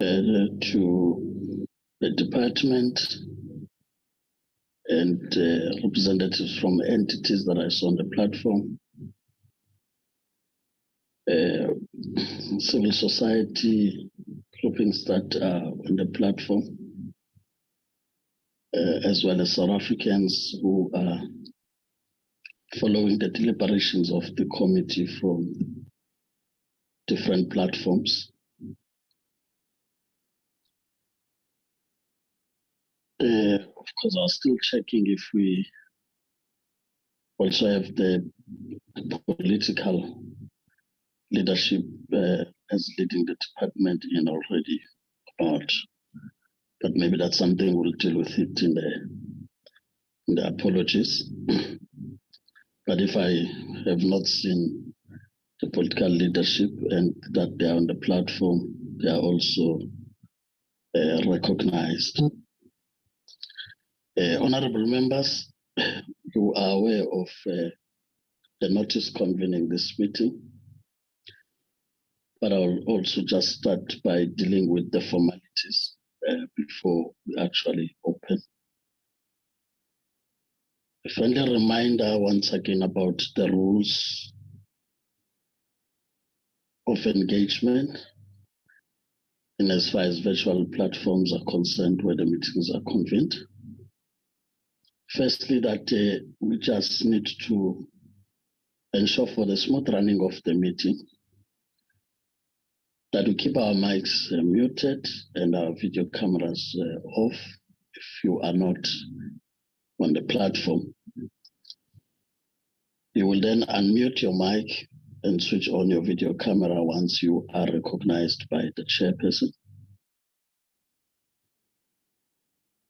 to the department and representatives from entities that I saw on the platform, civil society groupings that are on the platform, as well as South Africans who are following the deliberations of the committee from different platforms. Of course, I was still checking if we also have the political leadership as leading the department in already about, but maybe that's something we'll deal with it in the apologies. But if I have not seen the political leadership and that they are on the platform, they are also recognized. Honorable members, you are aware of the notice convening this meeting, but I'll also just start by dealing with the formalities before we actually open. A friendly reminder once again about the rules of engagement in as far as virtual platforms are concerned where the meetings are convened. Firstly, that we just need to ensure for the smooth running of the meeting that we keep our mics muted and our video cameras off if you are not on the platform. You will then unmute your mic and switch on your video camera once you are recognized by the chairperson.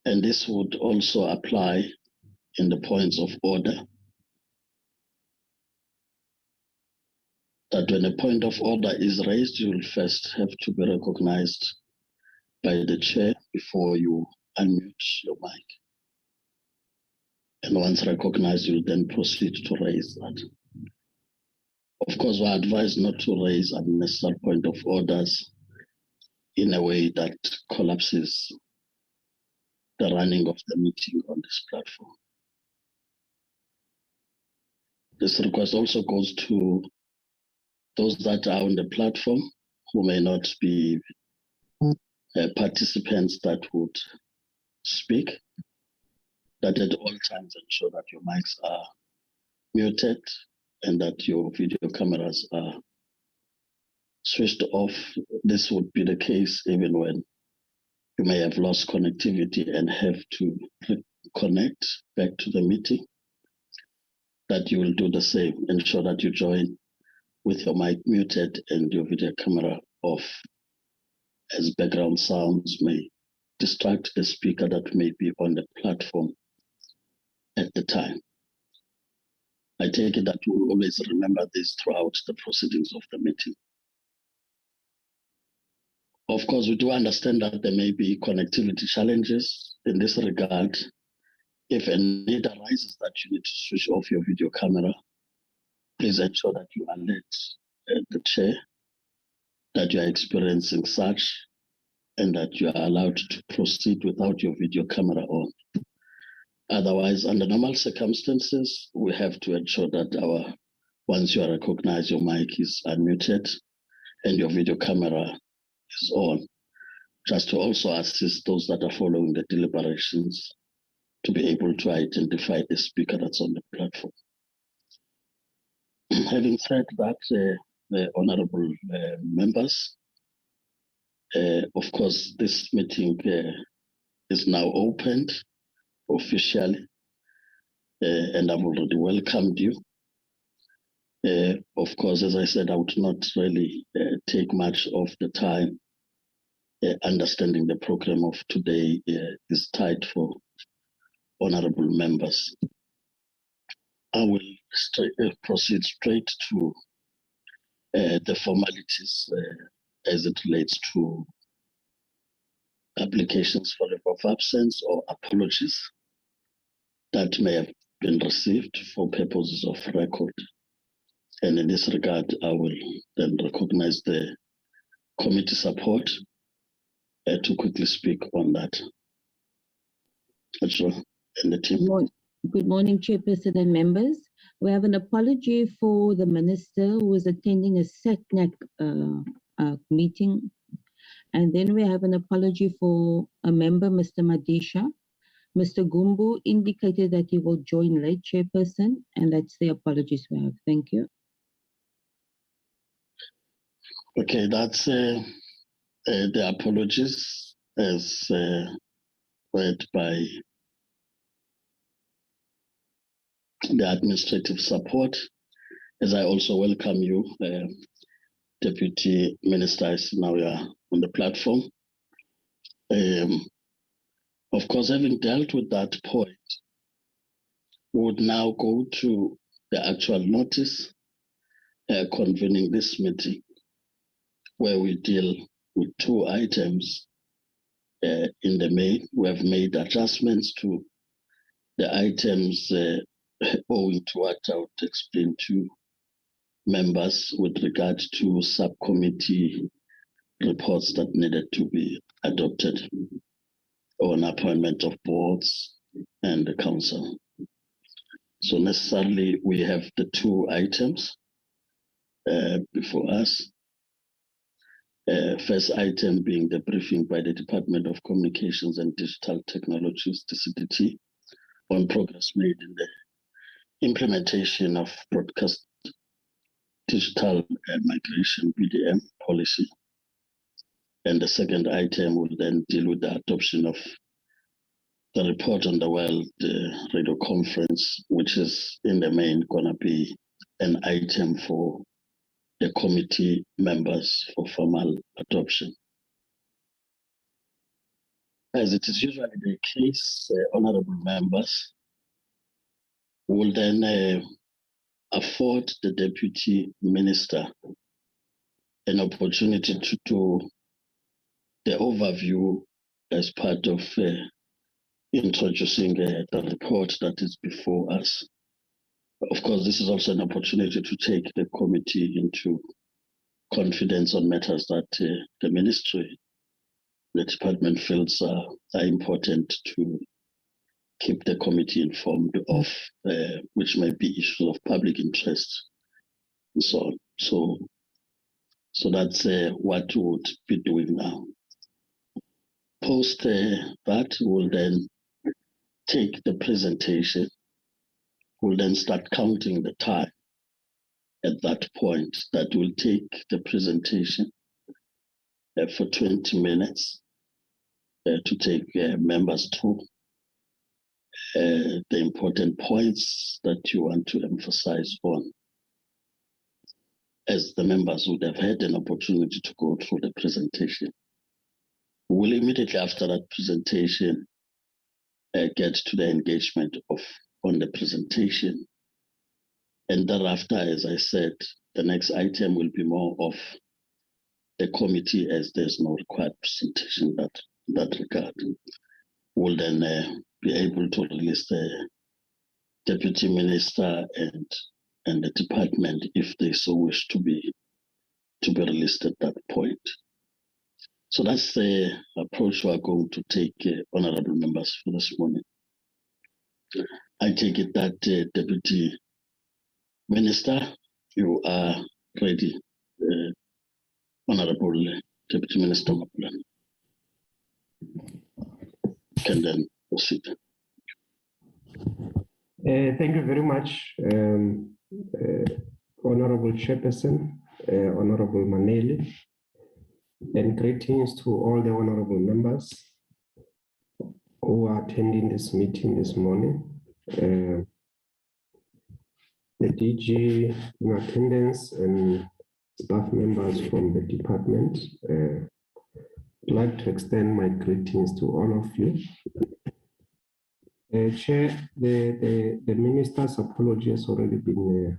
And this would also apply in the points of order. That when a point of order is raised, you will first have to be recognized by the chair before you unmute your mic. And once recognized, you'll then proceed to raise that. Of course, we're advised not to raise unnecessary point of orders in a way that collapses the running of the meeting on this platform. This request also goes to those that are on the platform who may not be participants that would speak, that at all times ensure that your mics are muted and that your video cameras are switched off. This would be the case even when you may have lost connectivity and have to connect back to the meeting, that you will do the same. Ensure that you join with your mic muted and your video camera off, as background sounds may distract the speaker that may be on the platform at the time. I take it that we will always remember this throughout the proceedings of the meeting. Of course, we do understand that there may be connectivity challenges in this regard. If a need arises that you need to switch off your video camera, please ensure that you alert the chair that you are experiencing such and that you are allowed to proceed without your video camera on. Otherwise, under normal circumstances, we have to ensure that once you are recognized, your mic is unmuted and your video camera is on, just to also assist those that are following the deliberations to be able to identify the speaker that's on the platform. Having said that, honorable members, of course, this meeting is now opened officially, and I've already welcomed you. Of course, as I said, I would not really take much of the time. Understanding the program of today is tight for honorable members. I will proceed straight to the formalities as it relates to applications for leave of absence or apologies that may have been received for purposes of record. And in this regard, I will then recognize the committee support to quickly speak on that. Sure. And the team. Good morning, Chairperson and members. We have an apology for the Minister who was attending a SATNAC meeting. And then we have an apology for a member, Mr. Madisha. Mr. Gumbu indicated that he will join late, Chairperson, and that's the apologies we have. Thank you. Okay, that's the apologies as read by the administrative support. As I also welcome you, Deputy Minister, now you are on the platform. Of course, having dealt with that point, we would now go to the actual notice convening this meeting, where we deal with two items in the main. We have made adjustments to the items owing to what I would explain to members with regard to subcommittee reports that needed to be adopted on appointment of boards and the council. So necessarily we have the two items before us. First item being the briefing by the Department of Communications and Digital Technologies, DCDT, on progress made in the implementation of broadcast digital migration BDM policy. And the second item will then deal with the adoption of the report on the World Radio Conference, which is in the main going to be an item for the committee members for formal adoption. As it is usually the case, honorable members will then afford the Deputy Minister an opportunity to do the overview as part of introducing the report that is before us. Of course, this is also an opportunity to take the committee into confidence on matters that the ministry, the department feels are important to keep the committee informed of, which might be issues of public interest and so on. So that's what we would be doing now. Post that, we'll then take the presentation. We'll then start counting the time at that point. That will take the presentation for 20 minutes to take members through the important points that you want to emphasize on, as the members would have had an opportunity to go through the presentation. We'll immediately after that presentation get to the engagement on the presentation. And thereafter, as I said, the next item will be more of the committee, as there's no required presentation in that regard. We'll then be able to release the Deputy Minister and the department if they so wish to be released at that point. So that's the approach we are going to take, honorable members, for this morning. I take it that Deputy Minister, you are ready, Honorable Deputy Minister Mapulan. Can then proceed. Thank you very much, Honorable Chairperson, Honorable Maneli, and greetings to all the honorable members who are attending this meeting this morning. The DG in attendance and staff members from the department. I'd like to extend my greetings to all of you. Chair, the minister's apology has already been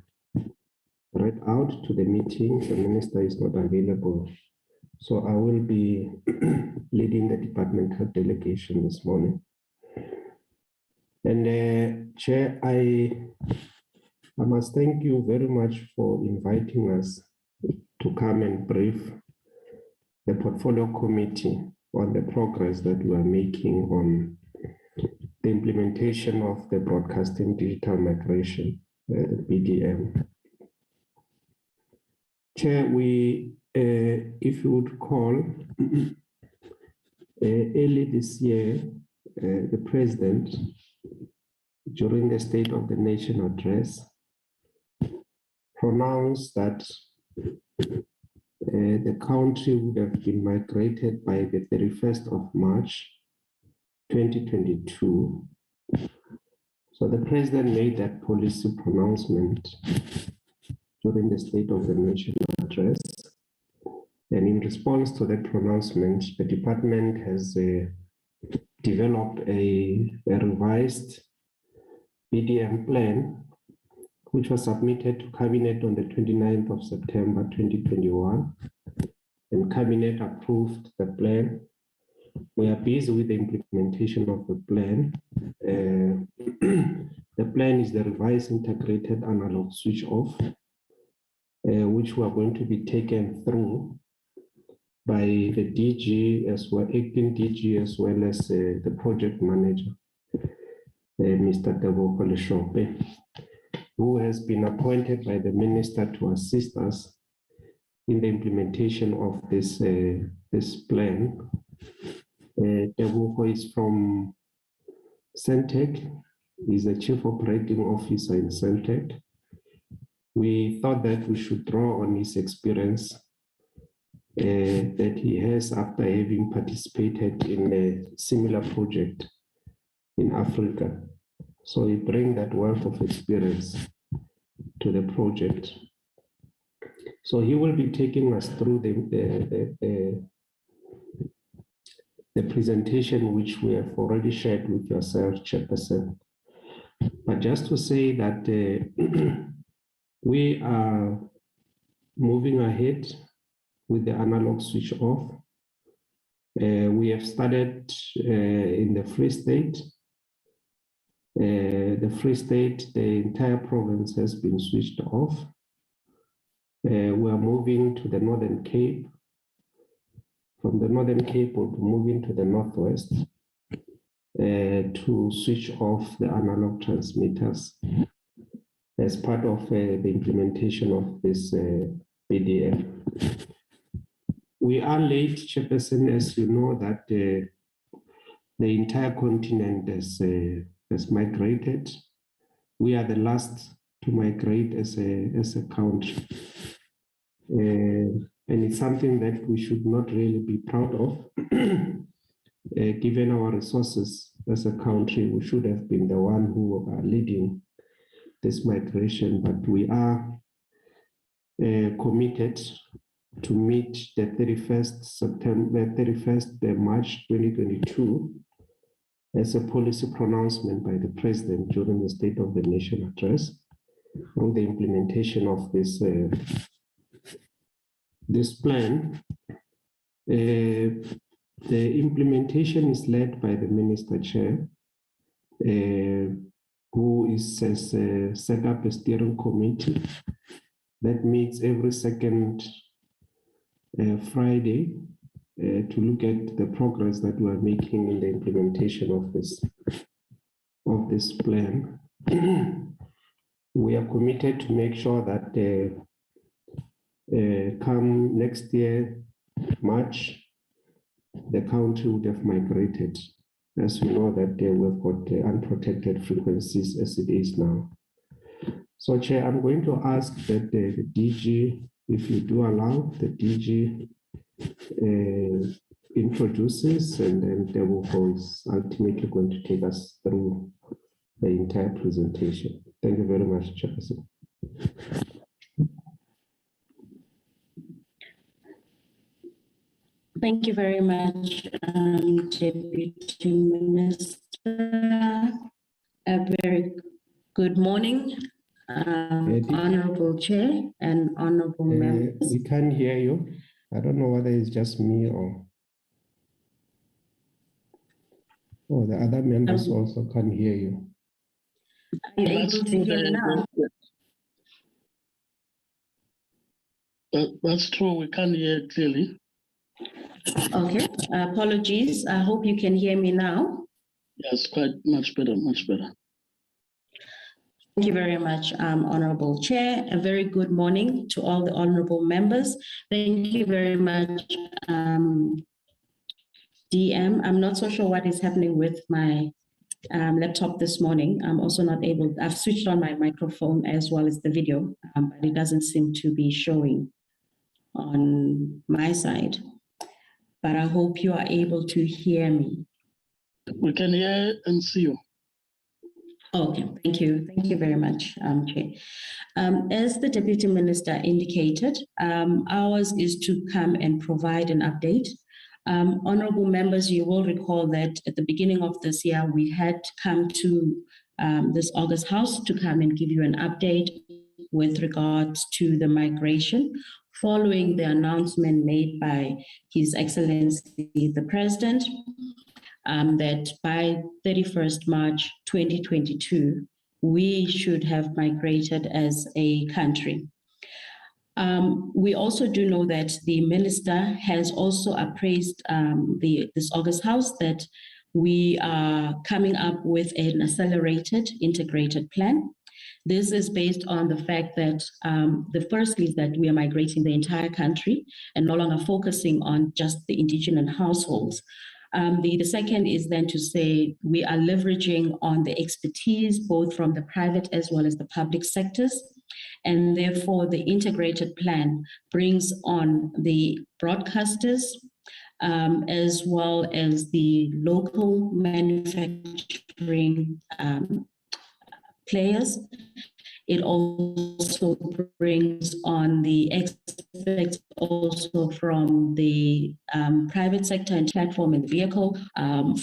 read out to the meeting. The minister is not available. So I will be leading the departmental delegation this morning. And Chair, I must thank you very much for inviting us to come and brief the portfolio committee on the progress that we are making on the implementation of the Broadcasting Digital Migration, the BDM. Chair, if you would recall, early this year, the President, during the State of the Nation address, pronounced that the country would have been migrated by the 31st of March 2022. So the President made that policy pronouncement during the State of the Nation address. And in response to that pronouncement, the department has developed a revised BDM plan, which was submitted to Cabinet on the 29th of September 2021. And Cabinet approved the plan. We are busy with the implementation of the plan. The plan is the revised integrated analog switch off, which we are going to be taken through by the DG as well, acting DG, as well as the project manager, Mr. Debo Koleshope, who has been appointed by the minister to assist us in the implementation of this plan. Debo is from Centec. He's the Chief Operating Officer in Centec. We thought that we should draw on his experience that he has after having participated in a similar project in Africa. So he brings that wealth of experience to the project. So he will be taking us through the presentation, which we have already shared with yourself, Chairperson. But just to say that we are moving ahead with the analog switch off. We have started in the Free State. The Free State, the entire province has been switched off. We are moving to the Northern Cape. From the Northern Cape, we'll be moving to the Northwest to switch off the analog transmitters as part of the implementation of this BDM. We are late, Chairperson, as you know, that the entire continent has migrated. We are the last to migrate as a country. And it's something that we should not really be proud of. Given our resources as a country, we should have been the one who are leading this migration, but we are committed to meet the 31st March 2022 as a policy pronouncement by the President during the State of the Nation address on the implementation of this plan. The implementation is led by the Minister Chair, who has set up a steering committee that meets every second Friday to look at the progress that we are making in the implementation of this plan. We are committed to make sure that come next year, March, the country would have migrated. As we know that we've got unprotected frequencies as it is now. So, Chair, I'm going to ask that the DG, if you do allow, the DG introduces, and then Debo is ultimately going to take us through the entire presentation. Thank you very much, Chairperson. Thank you very much, Deputy Minister. A very good morning, Honorable Chair and Honorable members. We can't hear you. I don't know whether it's just me or the other members also can't hear you. Are you able to hear me now? That's true, we can't hear clearly. Okay, apologies. I hope you can hear me now. Yes, quite much better, much better. Thank you very much, Honorable Chair. A very good morning to all the honorable members. Thank you very much, DM. I'm not so sure what is happening with my laptop this morning. I'm also not able, I've switched on my microphone as well as the video, but it doesn't seem to be showing on my side. But I hope you are able to hear me. We can hear and see you. Okay, thank you. Thank you very much, Chair. As the Deputy Minister indicated, ours is to come and provide an update. Honorable members, you will recall that at the beginning of this year, we had come to this August House to come and give you an update with regards to the migration following the announcement made by His Excellency the President that by 31st March 2022, we should have migrated as a country. We also do know that the Minister has also appraised this August House that we are coming up with an accelerated integrated plan. This is based on the fact that the first is that we are migrating the entire country and no longer focusing on just the indigenous households. The second is then to say we are leveraging on the expertise both from the private as well as the public sectors. And therefore, the integrated plan brings on the broadcasters as well as the local manufacturing players. It also brings on the experts also from the private sector and platform and vehicle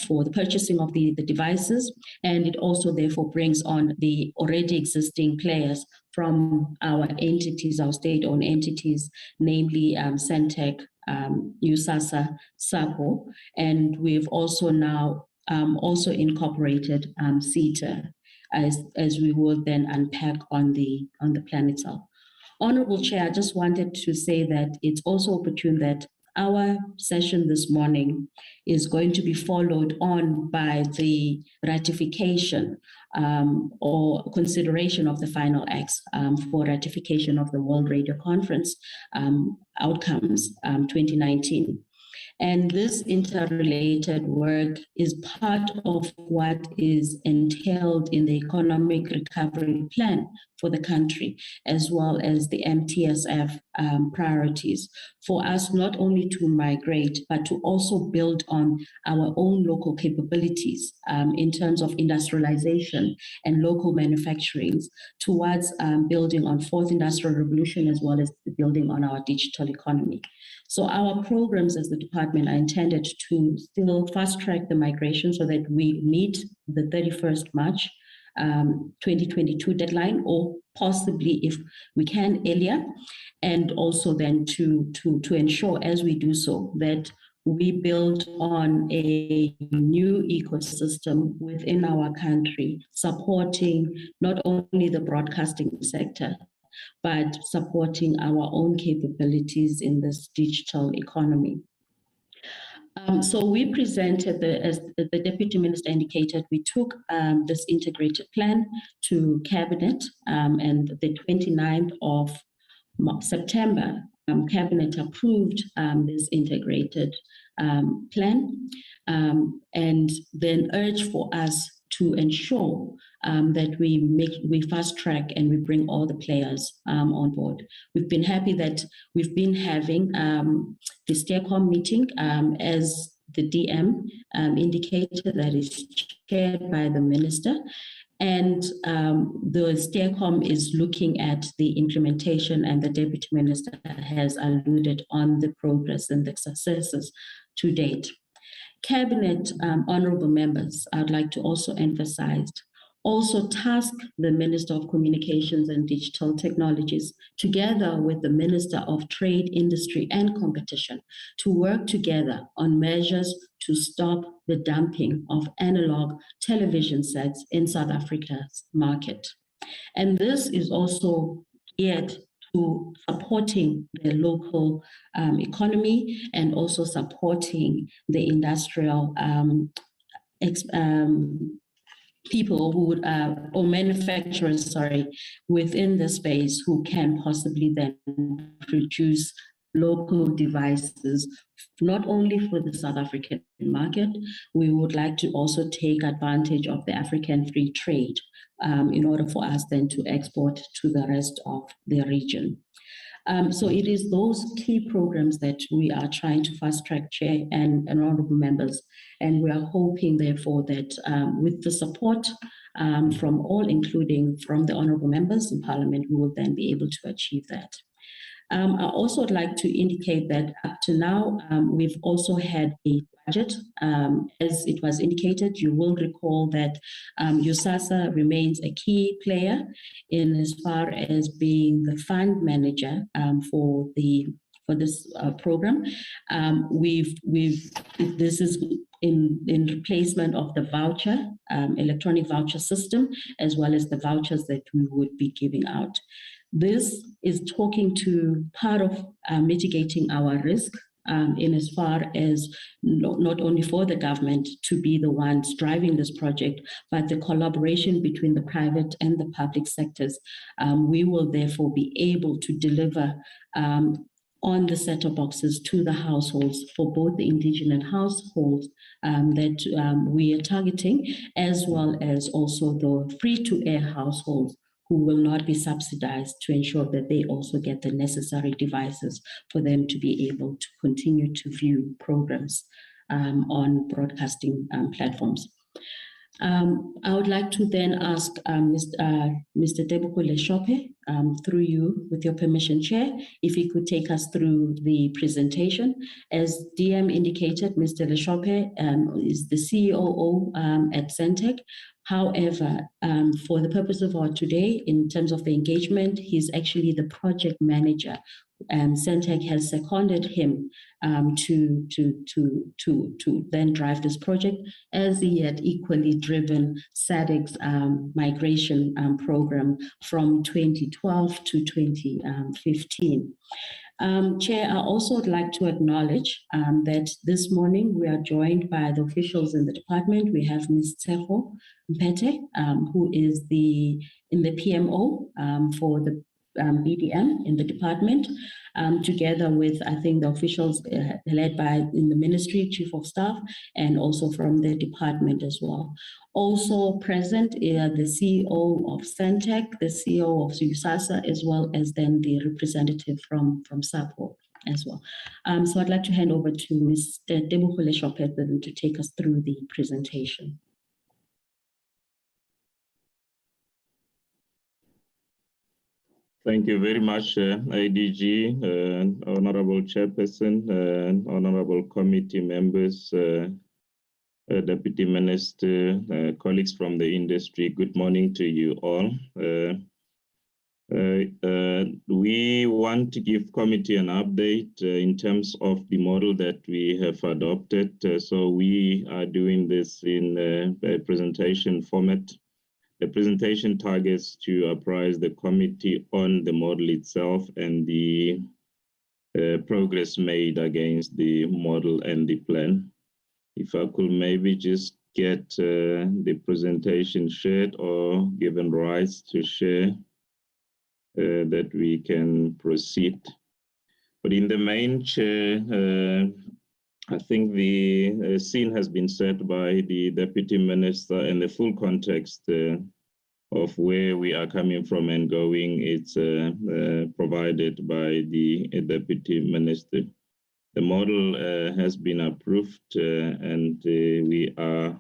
for the purchasing of the devices. And it also therefore brings on the already existing players from our entities, our state-owned entities, namely Centec, ICASA, SAPO, and we've also now also incorporated CETA. As we will then unpack on the plan itself. Honorable Chair, I just wanted to say that it's also opportune that our session this morning is going to be followed on by the ratification or consideration of the final acts for ratification of the World Radio Conference outcomes 2019. And this interrelated work is part of what is entailed in the economic recovery plan for the country, as well as the MTSF priorities, for us not only to migrate, but to also build on our own local capabilities in terms of industrialization and local manufacturing towards building on fourth industrial revolution, as well as building on our digital economy. So our programs as the department are intended to still fast track the migration so that we meet the 31st March 2022 deadline, or possibly if we can earlier, and also then to ensure as we do so that we build on a new ecosystem within our country, supporting not only the broadcasting sector, but supporting our own capabilities in this digital economy. So we presented, as the Deputy Minister indicated, we took this integrated plan to Cabinet, and the 29th of September, Cabinet approved this integrated plan, and then urged for us to ensure that we fast track and we bring all the players on board. We've been happy that we've been having the STEERCOM meeting as the DM indicated, that is chaired by the Minister. And the STEERCOM is looking at the implementation, and the Deputy Minister has alluded on the progress and the successes to date. Cabinet, honorable members, I'd like to also emphasize, also task the Minister of Communications and Digital Technologies, together with the Minister of Trade, Industry and Competition, to work together on measures to stop the dumping of analog television sets in South Africa's market. And this is also geared to supporting the local economy and also supporting the industrial people who would, or manufacturers, sorry, within the space who can possibly then produce local devices, not only for the South African market. We would like to also take advantage of the African free trade in order for us then to export to the rest of the region. So it is those key programs that we are trying to fast track, Chair and honorable members. And we are hoping, therefore, that with the support from all, including from the honorable members in Parliament, we will then be able to achieve that. I also would like to indicate that up to now, we've also had a budget. As it was indicated, you will recall that ICASA remains a key player in as far as being the fund manager for this program. This is in replacement of the voucher, electronic voucher system, as well as the vouchers that we would be giving out. This is talking to part of mitigating our risk in as far as not only for the government to be the ones driving this project, but the collaboration between the private and the public sectors. We will therefore be able to deliver on the set-top boxes to the households for both the indigenous households that we are targeting, as well as also the free-to-air households who will not be subsidized, to ensure that they also get the necessary devices for them to be able to continue to view programs on broadcasting platforms. I would like to then ask Mr. Tebogo Leshope, through you, with your permission, Chair, if he could take us through the presentation. As DM indicated, Mr. Leshope is the COO at Centec. However, for the purpose of our today, in terms of the engagement, he's actually the project manager. Centec has seconded him to then drive this project, as he had equally driven SADC's migration program from 2012 to 2015. Chair, I also would like to acknowledge that this morning we are joined by the officials in the department. We have Ms. Tseho Mpete, who is in the PMO for the BDM in the department, together with, I think, the officials led by in the ministry, Chief of Staff, and also from the department as well. Also present are the CEO of Centec, the CEO of ICASA, as well as then the representative from SAPO as well. So I'd like to hand over to Mr. Tebogo Leshope to take us through the presentation. Thank you very much, IDG, Honorable Chairperson, Honorable Committee members, Deputy Minister, colleagues from the industry. Good morning to you all. We want to give committee an update in terms of the model that we have adopted. So we are doing this in a presentation format. The presentation targets to apprise the committee on the model itself and the progress made against the model and the plan. If I could maybe just get the presentation shared or given rights to share, that we can proceed. But in the main, Chair, I think the scene has been set by the Deputy Minister, and the full context of where we are coming from and going. It's provided by the Deputy Minister. The model has been approved and we are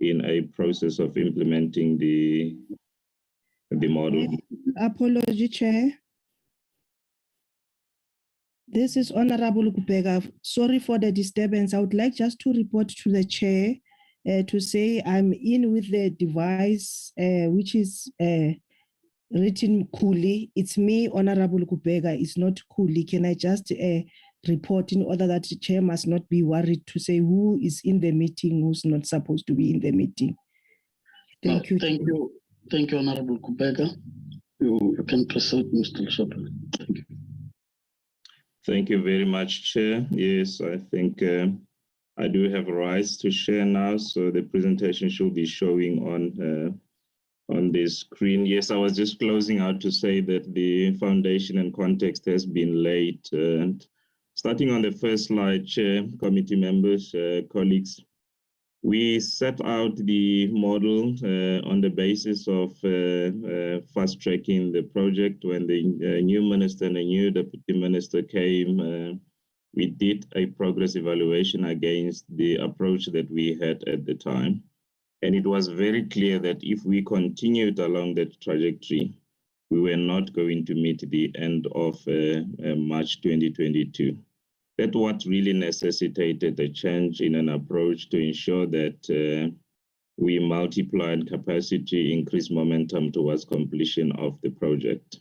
in a process of implementing the model. Apology, Chair. This is Honorable Kubega. Sorry for the disturbance. I would like just to report to the Chair to say I'm in with the device, which is written Kuli. It's me, Honorable Kubega. It's not Kuli. Can I just report in order that the Chair must not be worried to say who is in the meeting, who's not supposed to be in the meeting? Thank you. Thank you, Honorable Kubega. You can proceed, Mr. Chairman. Thank you. Thank you very much, Chair. Yes, I think I do have rights to share now, so the presentation should be showing on the screen. Yes, I was just closing out to say that the foundation and context has been laid. And starting on the first slide, Chair, committee members, colleagues, we set out the model on the basis of fast-tracking the project. When the new minister and the new deputy minister came, we did a progress evaluation against the approach that we had at the time. And it was very clear that if we continued along that trajectory, we were not going to meet the end of March 2022. That's what really necessitated a change in an approach to ensure that we multiplied capacity, increase momentum towards completion of the project.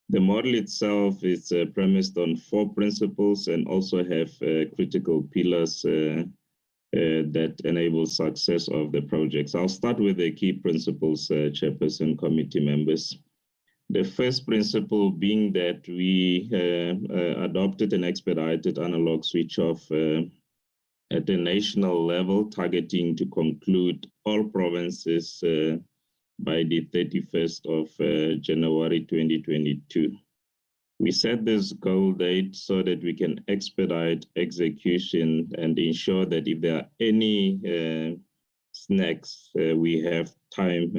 The model itself is premised on 4 principles and also have critical pillars that enable success of the projects. I'll start with the key principles, Chairperson, committee members. The first principle being that we adopted an expedited analog switch off at the national level, targeting to conclude all provinces by the 31st of January 2022. We set this goal date so that we can expedite execution and ensure that if there are any snacks, we have time,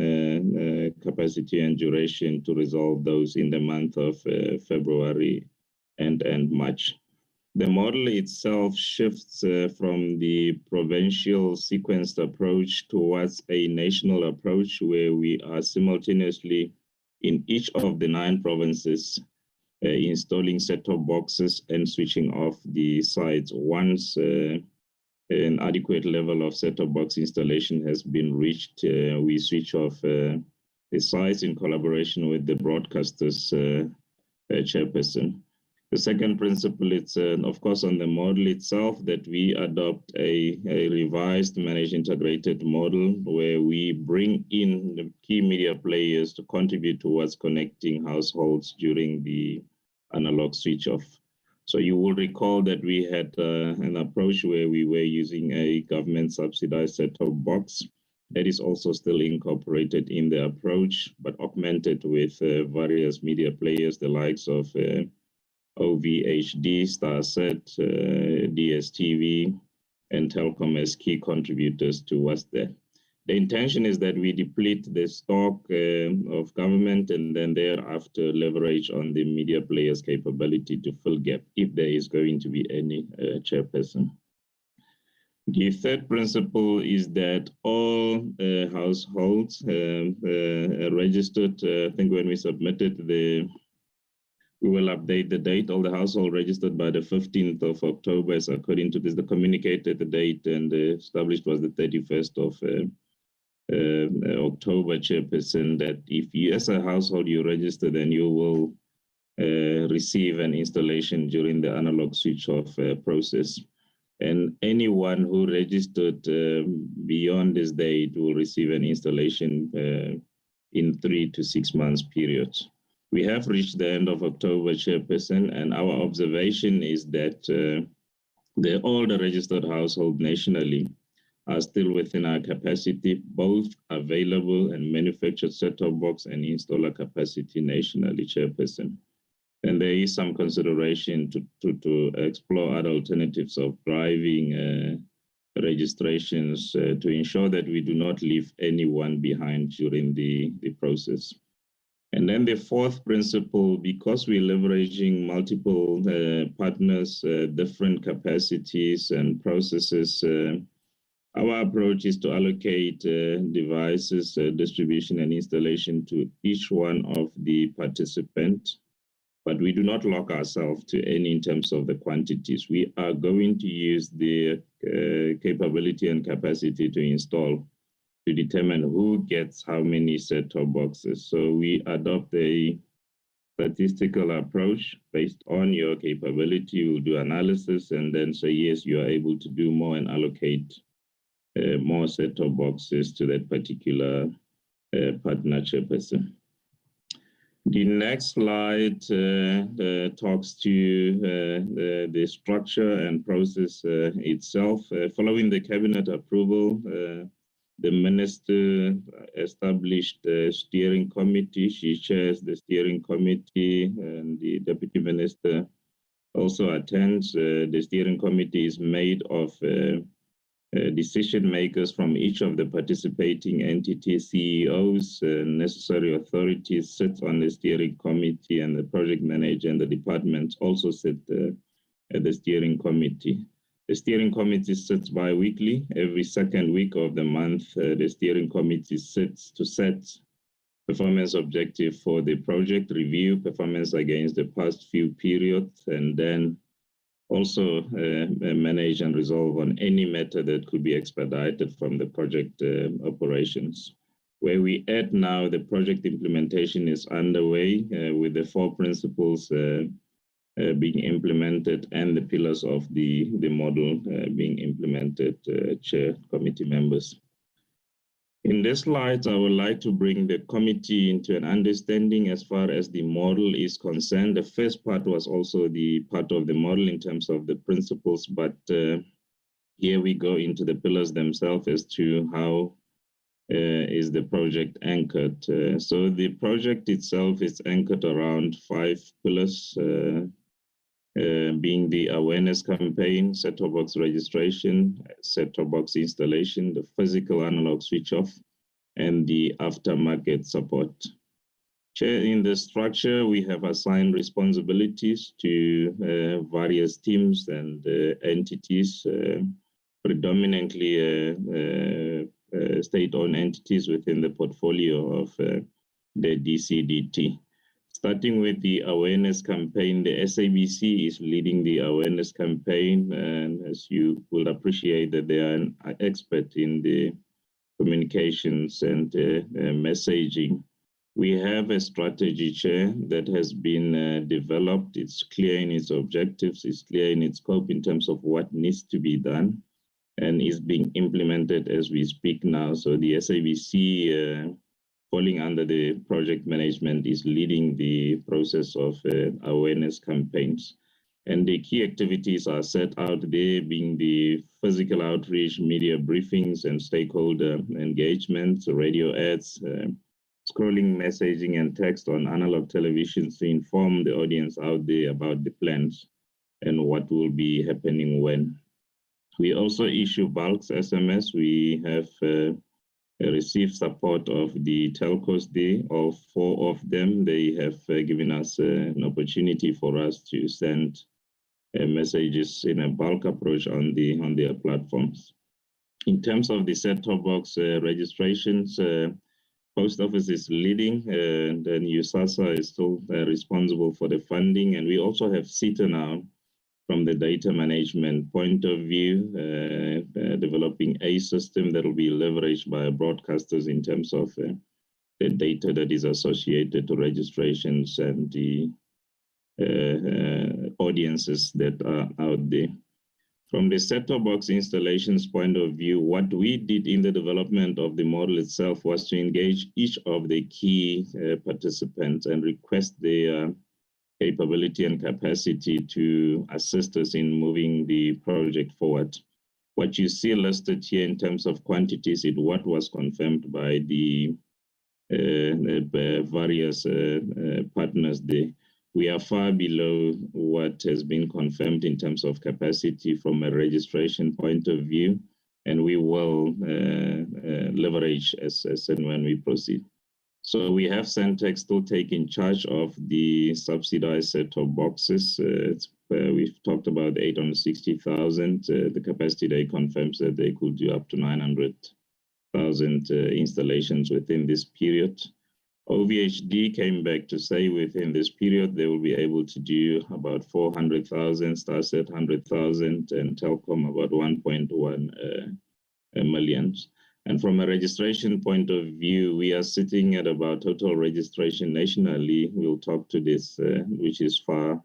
capacity, and duration to resolve those in the month of February and March. The model itself shifts from the provincial sequenced approach towards a national approach where we are simultaneously in each of the 9 provinces installing set-top boxes and switching off the sites once an adequate level of set-top box installation has been reached. We switch off the sites in collaboration with the broadcasters chairperson. The second principle, it's of course on the model itself that we adopt a revised managed integrated model where we bring in the key media players to contribute towards connecting households during the analog switch off. So you will recall that we had an approach where we were using a government subsidized set-top box. That is also still incorporated in the approach, but augmented with various media players, the likes of OVHD, Starset, DSTV, and Telkom as key contributors towards that. The intention is that we deplete the stock of government and then thereafter leverage on the media players' capability to fill gap if there is going to be any chairperson. The third principle is that all households registered, I think when we submitted we will update the date. All the households registered by the 15th of October, as according to this, the communicated date and established was the 31st of October, chairperson, that if you as a household you register, then you will receive an installation during the analog switch off process. And anyone who registered beyond this date will receive an installation in 3 to 6 months periods. We have reached the end of October, chairperson, and our observation is that all the registered households nationally are still within our capacity, both available and manufactured set-top box and installer capacity nationally, chairperson. And there is some consideration to explore other alternatives of driving registrations to ensure that we do not leave anyone behind during the process. And then the fourth principle, because we're leveraging multiple partners, different capacities and processes, our approach is to allocate devices, distribution and installation to each one of the participants, but we do not lock ourselves to any in terms of the quantities. We are going to use the capability and capacity to install to determine who gets how many set-top boxes. So we adopt a statistical approach based on your capability. We'll do analysis and then say, yes, you are able to do more and allocate more set-top boxes to that particular partner chairperson. The next slide talks to the structure and process itself. Following the cabinet approval, the minister established a steering committee. She chairs the steering committee, and the deputy minister also attends. The steering committee is made of decision makers from each of the participating entities, CEOs, necessary authorities sit on the steering committee, and the project manager and the departments also sit at the steering committee. The steering committee sits bi-weekly. Every second week of the month, the steering committee sits to set performance objective for the project, review performance against the past few periods, and then also manage and resolve on any matter that could be expedited from the project operations. Where we at now, the project implementation is underway with the 4 principles being implemented and the pillars of the model being implemented, Chair, committee members. In this slide, I would like to bring the committee into an understanding as far as the model is concerned. The first part was also the part of the model in terms of the principles, but here we go into the pillars themselves as to how is the project anchored. So the project itself is anchored around 5 pillars, being the awareness campaign, set-top box registration, set-top box installation, the physical analog switch off, and the aftermarket support. In the structure, we have assigned responsibilities to various teams and entities, predominantly state-owned entities within the portfolio of the DCDT. Starting with the awareness campaign, the SABC is leading the awareness campaign, and as you will appreciate that they are an expert in the communications and messaging. We have a strategy, Chair, that has been developed. It's clear in its objectives, it's clear in its scope in terms of what needs to be done, and is being implemented as we speak now. So the SABC falling under the project management is leading the process of awareness campaigns. And the key activities are set out there, being the physical outreach, media briefings and stakeholder engagement, radio ads, scrolling messaging and text on analog television to inform the audience out there about the plans and what will be happening when. We also issue bulk SMS. We have received support of the telcos there, all 4 of them. They have given us an opportunity for us to send messages in a bulk approach on their platforms. In terms of the set-top box registrations, Post Office is leading, and then ICASA is still responsible for the funding, and we also have SETA now from the data management point of view, developing a system that will be leveraged by broadcasters in terms of the data that is associated to registrations and the audiences that are out there. From the set-top box installations point of view, what we did in the development of the model itself was to engage each of the key participants and request their capability and capacity to assist us in moving the project forward. What you see listed here in terms of quantities is what was confirmed by the various partners there. We are far below what has been confirmed in terms of capacity from a registration point of view, and we will leverage as and when we proceed. So we have Centex still taking charge of the subsidized set-top boxes. We've talked about 860,000. The capacity they confirms that they could do up to 900,000 installations within this period. OVHD came back to say within this period they will be able to do about 400,000, Starset 100,000, and Telkom about 1.1 million. And from a registration point of view, we are sitting at about total registration nationally. We'll talk to this, which is far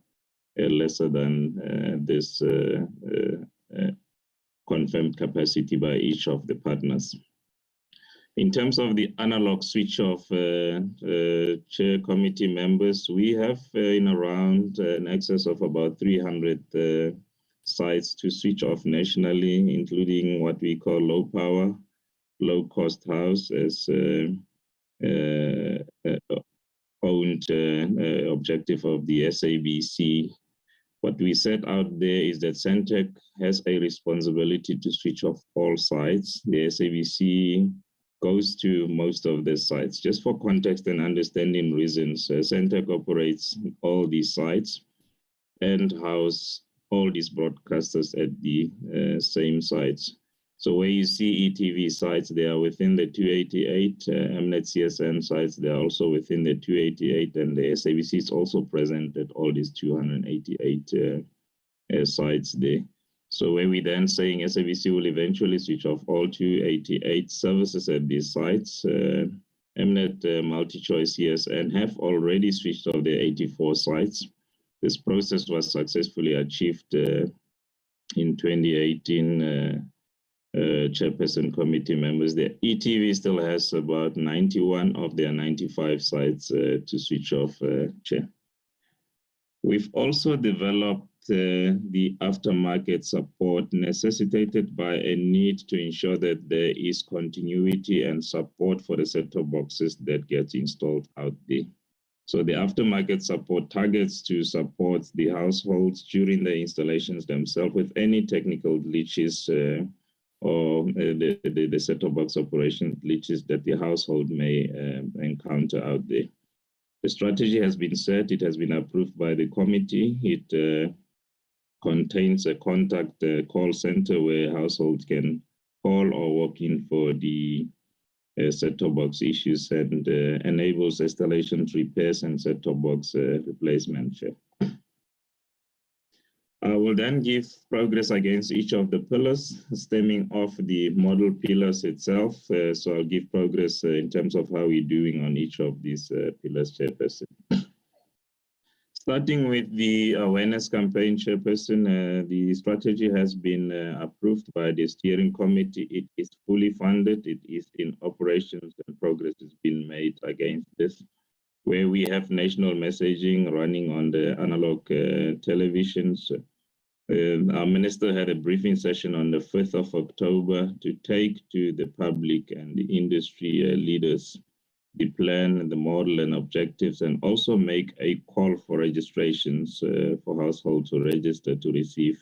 lesser than this confirmed capacity by each of the partners. In terms of the analog switch off Chair, committee members, we have in around an excess of about 300 sites to switch off nationally, including what we call low power, low cost house as owned objective of the SABC. What we set out there is that Centec has a responsibility to switch off all sites. The SABC goes to most of the sites. Just for context and understanding reasons, Centec operates all these sites and house all these broadcasters at the same sites. So where you see ETV sites, they are within the 288, Mnet CSN sites, they are also within the 288, and the SABC is also present at all these 288 sites there. So where we then saying SABC will eventually switch off all 288 services at these sites, Mnet MultiChoice CSN have already switched off their 84 sites. This process was successfully achieved in 2018. Chairperson committee members, the ETV still has about 91 of their 95 sites to switch off, Chair. We've also developed the aftermarket support necessitated by a need to ensure that there is continuity and support for the set-top boxes that get installed out there. So the aftermarket support targets to support the households during the installations themselves with any technical glitches or the set-top box operation glitches that the household may encounter out there. The strategy has been set, it has been approved by the committee. It contains a contact call center where households can call or walk in for the set-top box issues and enables installations, repairs, and set-top box replacement. I will then give progress against each of the pillars, stemming off the model pillars itself. So I'll give progress in terms of how we're doing on each of these pillars, Chairperson. Starting with the awareness campaign, Chairperson, the strategy has been approved by the steering committee. It is fully funded. It is in operations and progress has been made against this, where we have national messaging running on the analog televisions. Our minister had a briefing session on the 5th of October to take to the public and the industry leaders the plan and the model and objectives, and also make a call for registrations for households to register to receive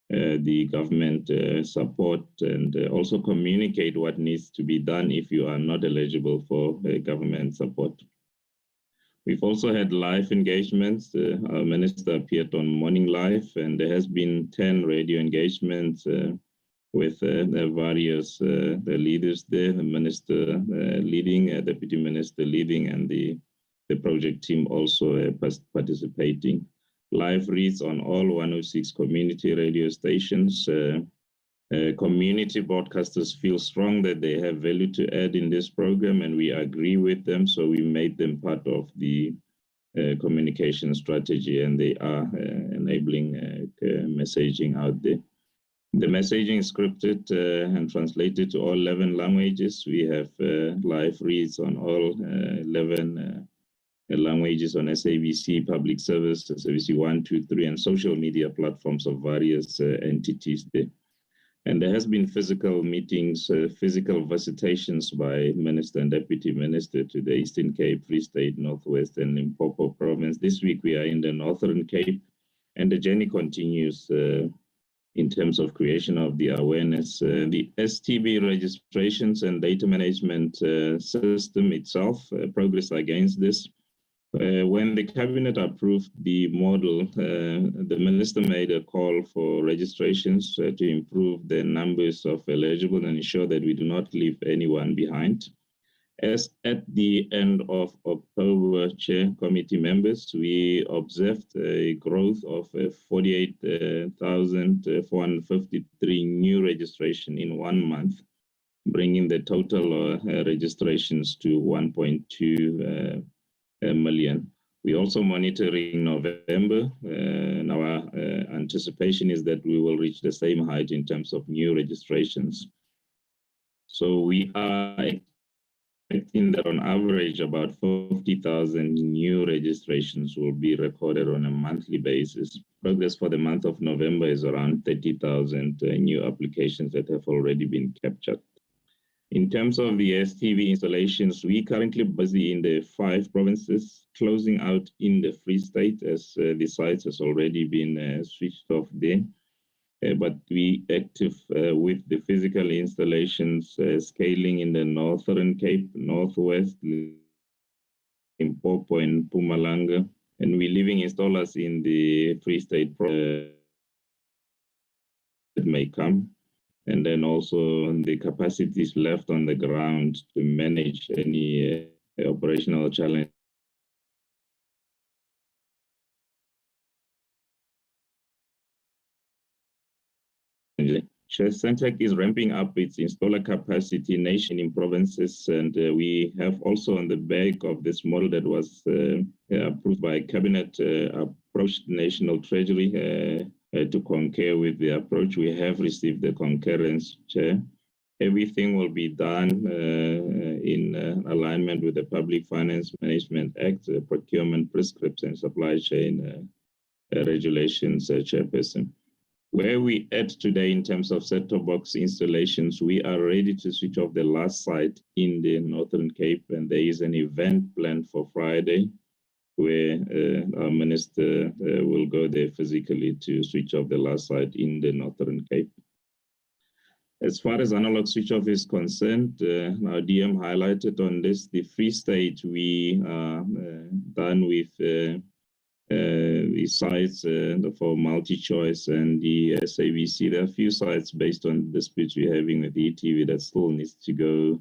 the government support, and also communicate what needs to be done if you are not eligible for government support. We've also had live engagements. Our minister appeared on Morning Live, and there has been 10 radio engagements with the various the leaders there, the minister leading, deputy minister leading, and the project team also participating. Live reads on all 106 community radio stations. Community broadcasters feel strong that they have value to add in this program, and we agree with them, so we made them part of the communication strategy, and they are enabling messaging out there. The messaging is scripted and translated to all 11 languages. We have live reads on all 11 languages on SABC, public service, SABC 1, 2, 3, and social media platforms of various entities there. And there has been physical meetings, physical visitations by Minister and Deputy Minister to the Eastern Cape, Free State, Northwest, and Limpopo province. This week we are in the Northern Cape, and the journey continues in terms of creation of the awareness. The STB registrations and data management system itself, progress against this. When the cabinet approved the model, the minister made a call for registrations to improve the numbers of eligible and ensure that we do not leave anyone behind. As at the end of October, Chair, committee members, we observed a growth of 48,453 new registration in 1 month, bringing the total registrations to 1.2 million. We're also monitoring November, and our anticipation is that we will reach the same height in terms of new registrations. So we are expecting that on average about 50,000 new registrations will be recorded on a monthly basis. Progress for the month of November is around 30,000 new applications that have already been captured. In terms of the STV installations, we currently busy in the 5 provinces, closing out in the Free State as the sites has already been switched off there. But we active with the physical installations scaling in the Northern Cape, Northwest, Limpopo and Mpumalanga, and we're leaving installers in the Free State that may come. And then also the capacities left on the ground to manage any operational challenge. Centec is ramping up its installer capacity nation in provinces, and we have also on the back of this model that was approved by Cabinet approached National Treasury to concur with the approach. We have received the concurrence, Chair. Everything will be done in alignment with the Public Finance Management Act, procurement prescripts and supply chain regulations, Chairperson. Where we at today in terms of set-top box installations, we are ready to switch off the last site in the Northern Cape, and there is an event planned for Friday where our minister will go there physically to switch off the last site in the Northern Cape. As far as analog switch off is concerned, our DM highlighted on this, the Free State, we are done with the sites for multi-choice and the SABC. There are a few sites based on disputes we're having with ETV that still needs to go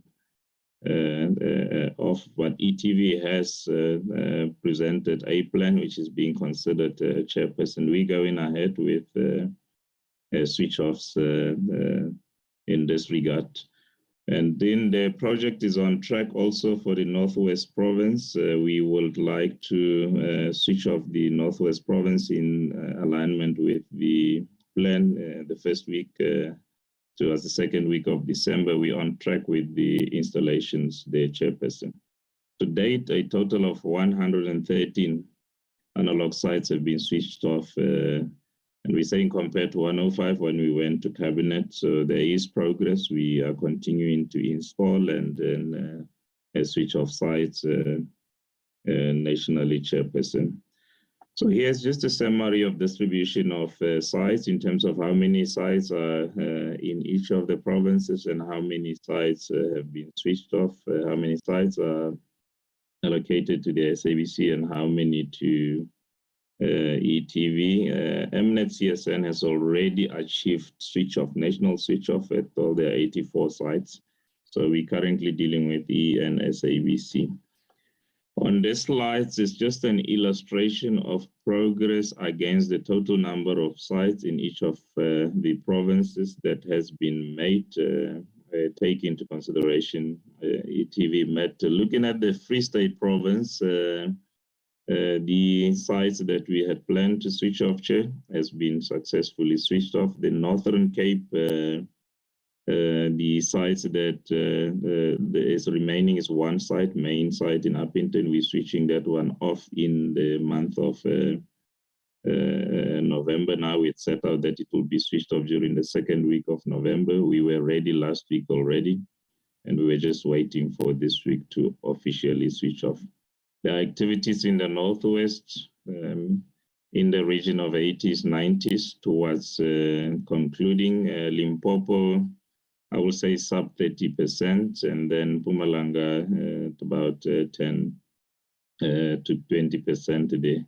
off, but ETV has presented a plan which is being considered, Chairperson. We're going ahead with switch-offs in this regard. And then the project is on track also for the Northwest Province. We would like to switch off the Northwest Province in alignment with the plan the first week towards the second week of December. We're on track with the installations there, Chairperson. To date, a total of 113 analog sites have been switched off, and we're saying compared to 105 when we went to Cabinet. So there is progress. We are continuing to install and then switch off sites nationally, Chairperson. So here's just a summary of distribution of sites in terms of how many sites are in each of the provinces and how many sites have been switched off, how many sites are allocated to the SABC and how many to ETV. MNet CSN has already achieved switch off, national switch off at all their 84 sites. So we're currently dealing with E and SABC. On this slide, it's just an illustration of progress against the total number of sites in each of the provinces that has been made. Take into consideration ETV met. Looking at the Free State province, the sites that we had planned to switch off, Chair, has been successfully switched off. The Northern Cape, the sites that is remaining is one site, main site in Uppington. We're switching that one off in the month of November. Now it's set out that it will be switched off during the second week of November. We were ready last week already, and we were just waiting for this week to officially switch off. The activities in the Northwest, in the region of 80s, 90s, towards concluding. Limpopo, I will say sub 30%, and then Mpumalanga at about 10 to 20% there.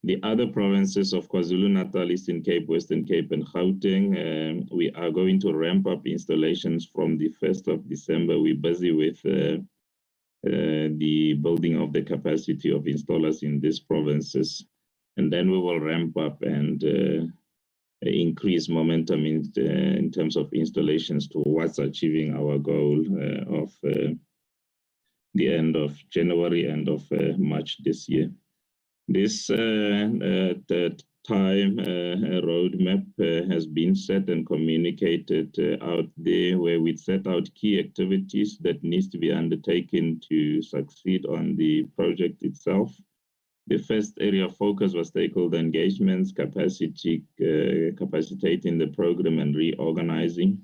The other provinces of KwaZulu-Natal, Eastern Cape, Western Cape, and Gauteng, we are going to ramp up installations from the 1st of December. We're busy with the building of the capacity of installers in these provinces. And then we will ramp up and increase momentum in terms of installations towards achieving our goal of the end of January, end of March this year. This the time, a roadmap has been set and communicated out there, where we set out key activities that needs to be undertaken to succeed on the project itself. The first area of focus was stakeholder engagements, capacitating the program and reorganizing.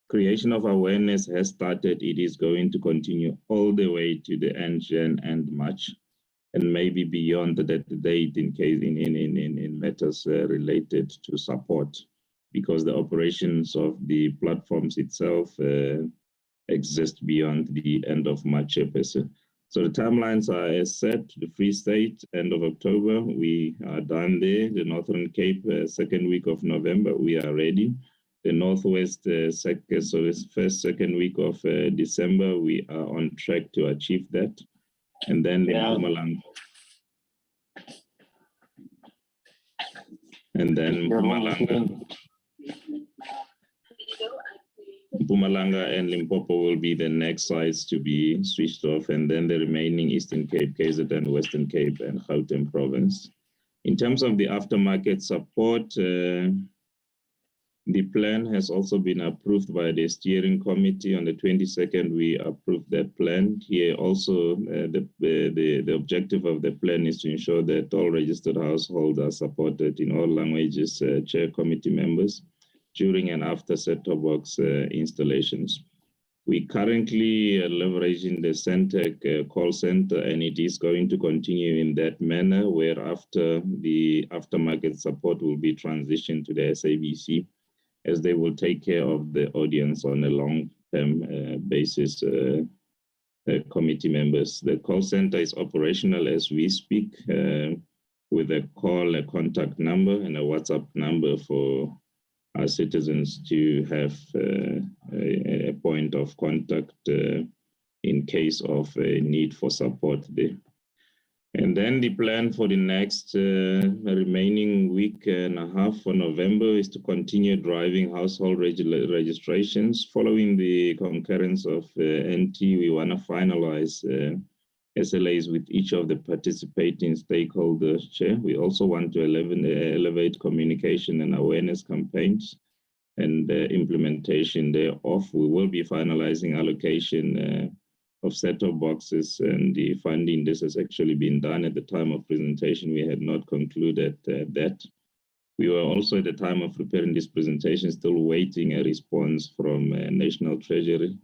Creation of awareness has started. It is going to continue all the way to the end Jan and March, and maybe beyond that date in case in matters related to support, because the operations of the platforms itself exist beyond the end of March. So the timelines are as set. The Free State, end of October, we are done there. The Northern Cape, second week of November, we are ready. The Northwest, first, second week of December, we are on track to achieve that. And then the Mpumalanga. And then Mpumalanga and Limpopo will be the next sites to be switched off, and then the remaining Eastern Cape, KZN, Western Cape, and Gauteng province. In terms of the aftermarket support, the plan has also been approved by the steering committee. On the 22nd, we approved that plan. Here also, the objective of the plan is to ensure that all registered households are supported in all languages, chair committee members, during and after set-top box installations. We currently are leveraging the Centec call center, and it is going to continue in that manner, whereafter the aftermarket support will be transitioned to the SABC, as they will take care of the audience on a long-term basis, committee members. The call center is operational as we speak, with a call, a contact number, and a WhatsApp number for our citizens to have a point of contact in case of a need for support there. And then the plan for the next remaining week and a half for November is to continue driving household registrations. Following the concurrence of NT, we want to finalize SLAs with each of the participating stakeholders. We also want to elevate communication and awareness campaigns and implementation thereof. We will be finalizing allocation of set-top boxes, and the funding. This has actually been done at the time of presentation. We had not concluded that. We were also at the time of preparing this presentation still waiting a response from National Treasury.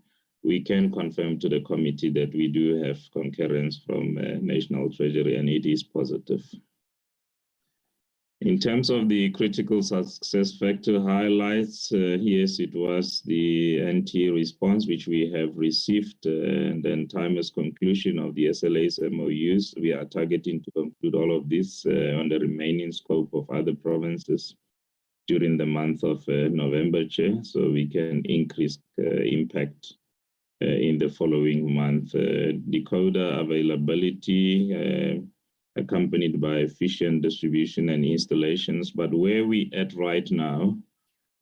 We can confirm to the committee that we do have concurrence from National Treasury, and it is positive. In terms of the critical success factor highlights, yes, it was the NT response, which we have received, and then timeless conclusion of the SLA's MOUs. We are targeting to conclude all of this on the remaining scope of other provinces during the month of November, Chair, so we can increase impact in the following month. Decoder availability, accompanied by efficient distribution and installations. But where we at right now,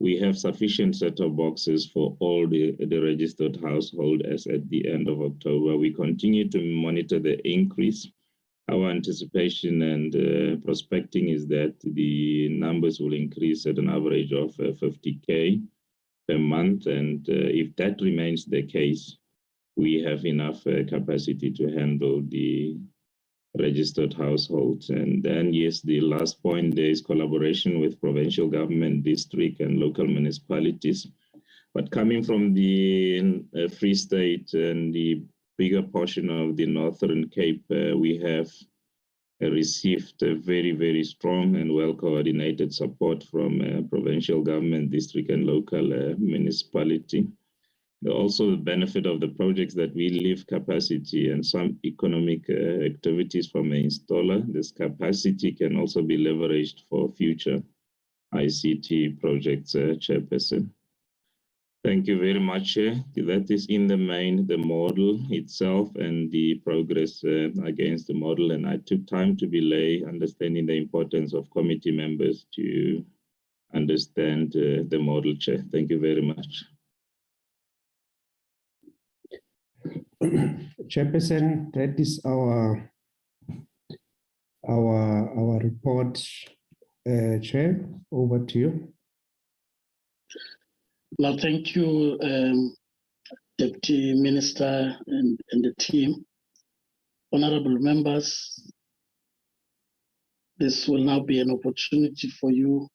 we have sufficient set-top boxes for all the registered household as at the end of October. We continue to monitor the increase. Our anticipation and prospecting is that the numbers will increase at an average of 50K per month. And if that remains the case, we have enough capacity to handle the registered households. And then, yes, the last point, there is collaboration with provincial government, district and local municipalities. But coming from the Free State and the bigger portion of the Northern Cape, we have received a very, very strong and well-coordinated support from provincial government, district and local municipality. Also, the benefit of the projects that we leave capacity and some economic activities from the installer. This capacity can also be leveraged for future ICT projects, Chairperson. Thank you very much, Chair. That is in the main, the model itself and the progress against the model. And I took time to belay understanding the importance of committee members to understand the model, Chair. Thank you very much. Chairperson, that is our report Chair, over to you. Well, thank you, Deputy Minister and the team. Honorable members, this will now be an opportunity for you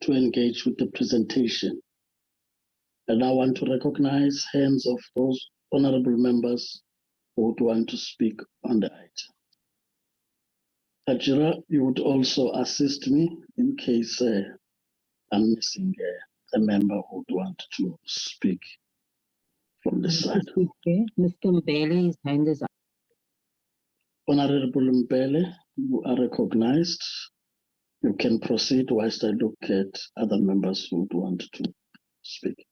to engage with the presentation. And I want to recognize hands of those honorable members who would want to speak on the item. Ajira, you would also assist me in case I'm missing a member who would want to speak from the side. Mr. Mbele's hand is up. Honorable Mbele, you are recognized. You can proceed whilst I look at other members who would want to speak.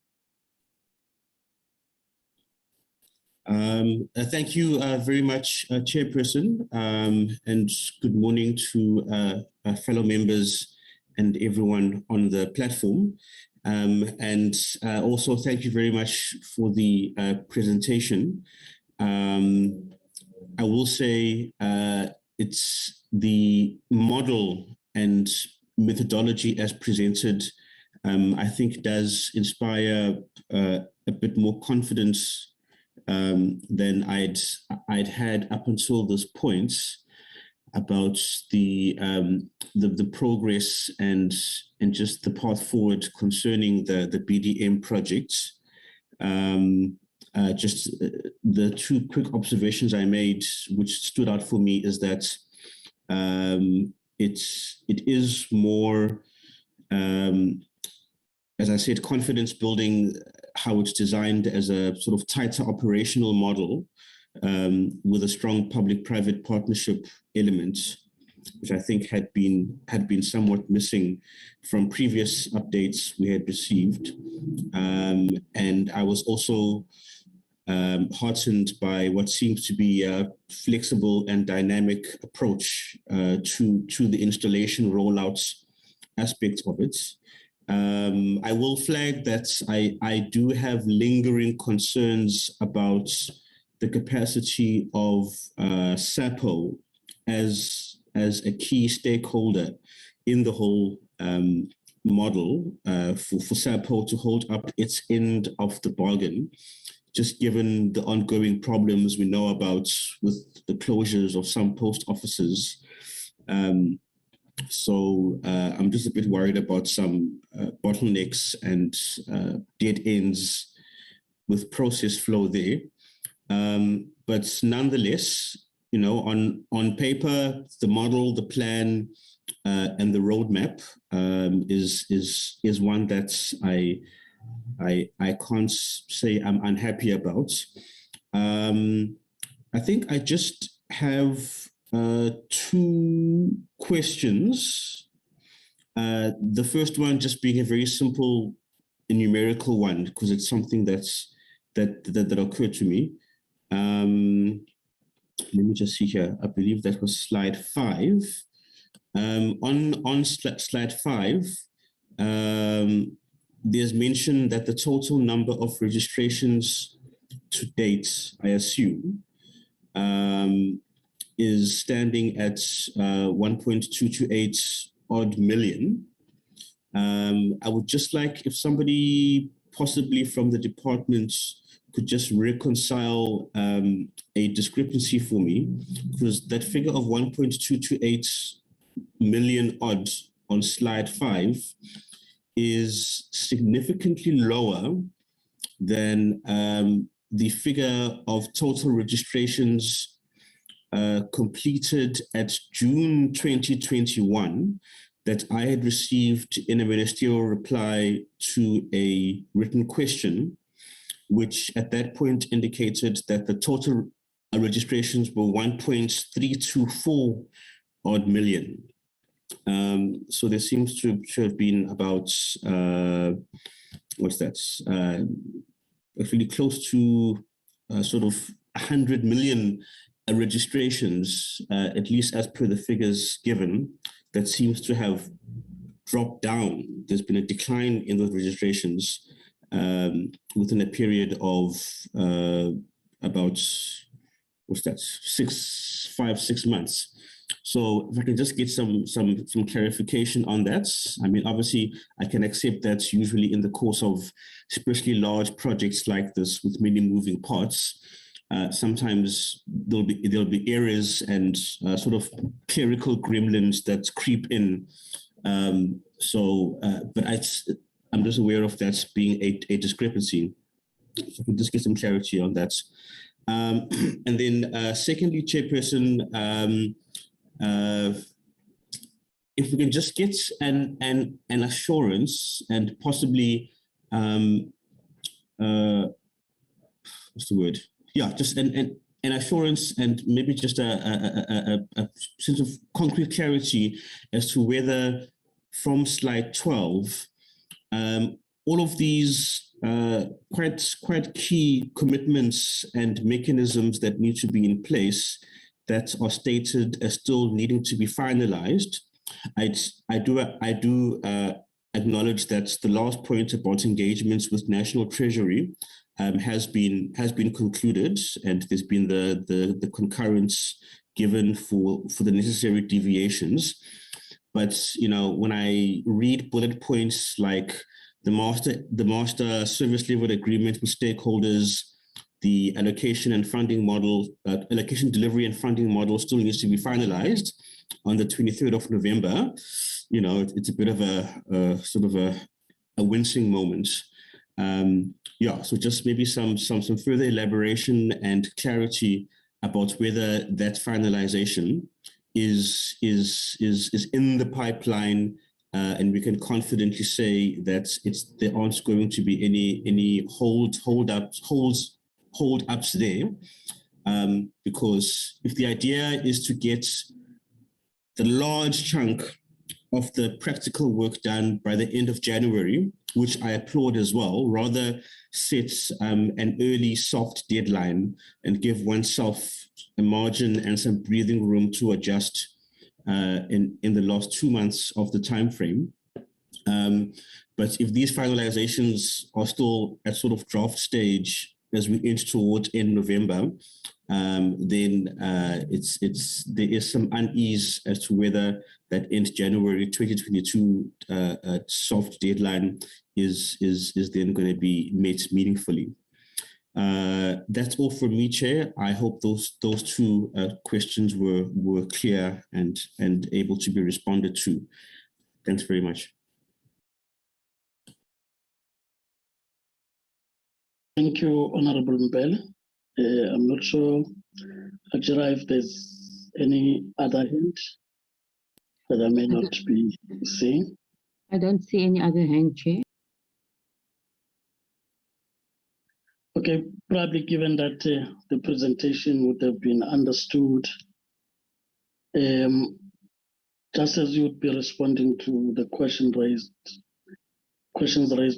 Thank you very much, Chairperson, and good morning to fellow members and everyone on the platform. And also thank you very much for the presentation. I will say it's the model and methodology as presented, I think does inspire a bit more confidence than I'd had up until this point about the progress and just the path forward concerning the BDM project. Just the two quick observations I made, which stood out for me, is that it is more, as I said, confidence building, how it's designed as a sort of tighter operational model with a strong public-private partnership element, which I think had been somewhat missing from previous updates we had received. And I was also heartened by what seems to be a flexible and dynamic approach to the installation rollouts aspect of it. I will flag that I do have lingering concerns about the capacity of SAPO as a key stakeholder in the whole model for SAPO to hold up its end of the bargain, just given the ongoing problems we know about with the closures of some post offices. So I'm just a bit worried about some bottlenecks and dead ends with process flow there. But nonetheless, you know, on paper, the model, the plan, and the roadmap is one that I can't say I'm unhappy about. I think I just have two questions. The first one just being a very simple numerical one, because it's something that occurred to me. Let me just see here. I believe that was slide 5. On slide 5, there's mention that the total number of registrations to date, I assume, is standing at 1.228 odd million. I would just like if somebody possibly from the department could just reconcile a discrepancy for me, because that figure of 1.228 million odd on slide 5 is significantly lower than the figure of total registrations completed at June 2021 that I had received in a ministerial reply to a written question, which at that point indicated that the total registrations were 1.324 odd million. So there seems to have been about, what's that? Actually close to sort of 100 million registrations, at least as per the figures given, that seems to have dropped down. There's been a decline in those registrations within a period of about, what's that, 6 months. So if I can just get some clarification on that. I mean, obviously, I can accept that usually in the course of especially large projects like this with many moving parts, sometimes there'll be errors and sort of clerical gremlins that creep in. But I'm just aware of that being a discrepancy. So I can just get some clarity on that. And then secondly, Chairperson, if we can just get an assurance and possibly, what's the word? Yeah, just an assurance and maybe just a sense of concrete clarity as to whether from slide 12, all of these quite key commitments and mechanisms that need to be in place that are stated as still needing to be finalized. I do acknowledge that the last point about engagements with National Treasury has been concluded, and there's been the concurrence given for the necessary deviations. But when I read bullet points like the master service level agreement with stakeholders, the allocation and funding model, allocation delivery and funding model still needs to be finalized on the 23rd of November. It's a bit of a sort of a wincing moment. So just maybe some further elaboration and clarity about whether that finalization is in the pipeline, and we can confidently say that there aren't going to be any hold ups there, because if the idea is to get the large chunk of the practical work done by the end of January, which I applaud as well, rather set an early soft deadline and give oneself a margin and some breathing room to adjust in the last 2 months of the time frame. But if these finalizations are still at sort of draft stage as we inch towards end November, then there is some unease as to whether that end January 2022 soft deadline is then going to be met meaningfully. That's all from me, Chair. I hope those two questions were clear and able to be responded to. Thanks very much. Thank you, Honorable Mbele. I'm not sure, Ajira, if there's any other hint that I may not be seeing. I don't see any other hand, Chair. Okay, probably given that the presentation would have been understood, just as you would be responding to the questions raised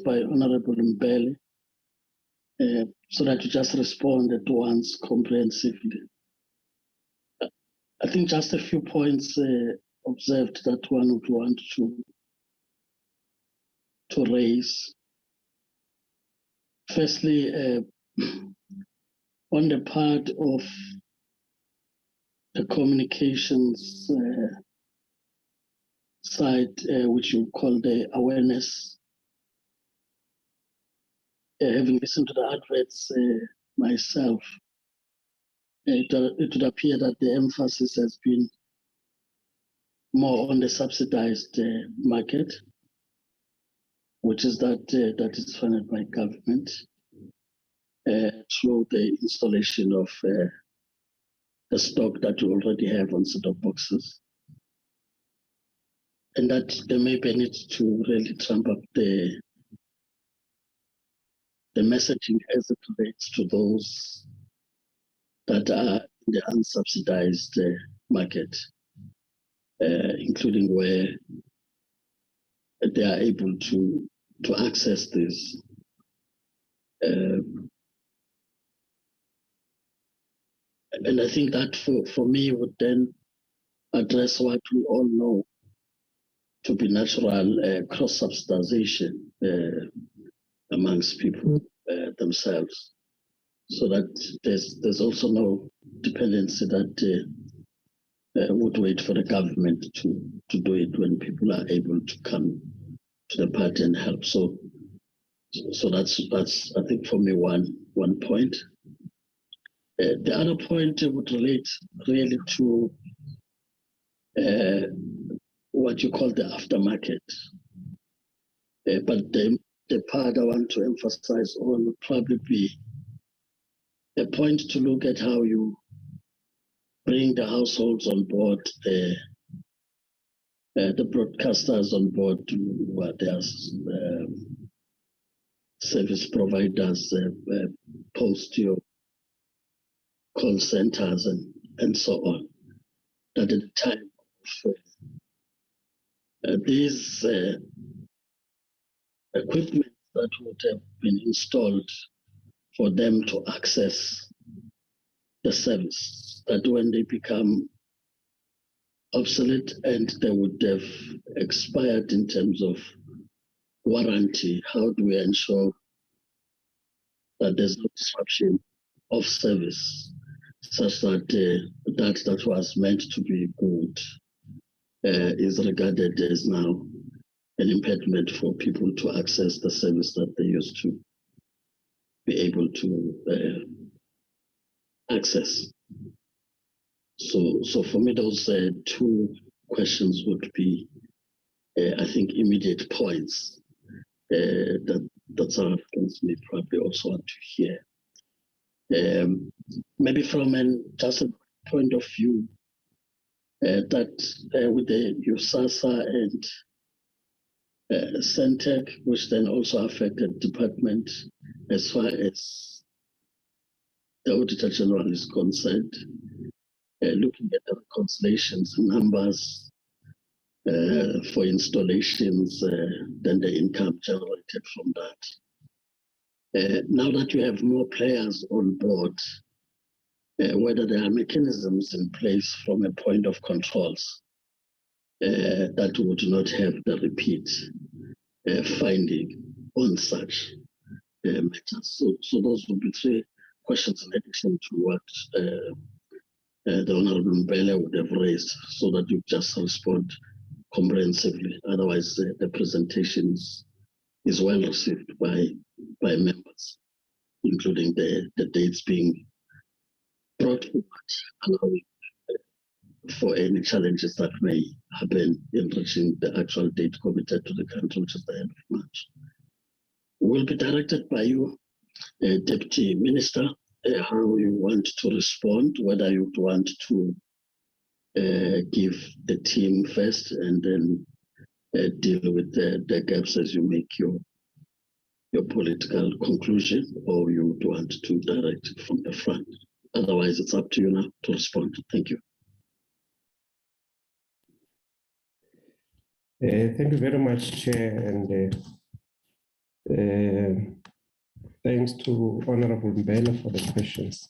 by Honorable Mbele, so that you just respond at once comprehensively. I think just a few points observed that one would want to raise. Firstly, on the part of the communications side, which you call the awareness, having listened to the adverts myself, it would appear that the emphasis has been more on the subsidized market, which is that is funded by government through the installation of the stock that you already have on set-top boxes, and that there may be a need to really trump up the messaging as it relates to those that are in the unsubsidized market, including where they are able to access this. And I think that for me would then address what we all know to be natural cross-subsidization amongst people themselves, so that there's also no dependency that would wait for the government to do it when people are able to come to the party and help. So that's I think for me one point. The other point would relate really to what you call the aftermarket. But the part I want to emphasize on would probably be a point to look at how you bring the households on board, the broadcasters on board to what their service providers, post your call centers and so on. That at the time of these equipment that would have been installed for them to access the service, that when they become obsolete and they would have expired in terms of warranty, how do we ensure that there's no disruption of service such that that was meant to be good is regarded as now an impediment for people to access the service that they used to be able to access. So for me, those two questions would be, I think, immediate points that South Africans may probably also want to hear. Maybe from just a point of view that with the ICASA and Centec, which then also affected department as far as the Auditor General is concerned, looking at the reconciliations numbers for installations, then the income generated from that. Now that you have more players on board, whether there are mechanisms in place from a point of controls that would not have the repeat finding on such matters. So those would be three questions in addition to what the Honorable Mbele would have raised, so that you just respond comprehensively. Otherwise, the presentation is well received by members, including the dates being brought forward, allowing for any challenges that may happen in reaching the actual date committed to the country, which is the end of March. Will be directed by you, Deputy Minister, how you want to respond, whether you want to give the team first and then deal with the gaps as you make your political conclusion, or you would want to direct it from the front. Otherwise, it's up to you now to respond. Thank you. Thank you very much, Chair, and thanks to Honorable Mbele for the questions.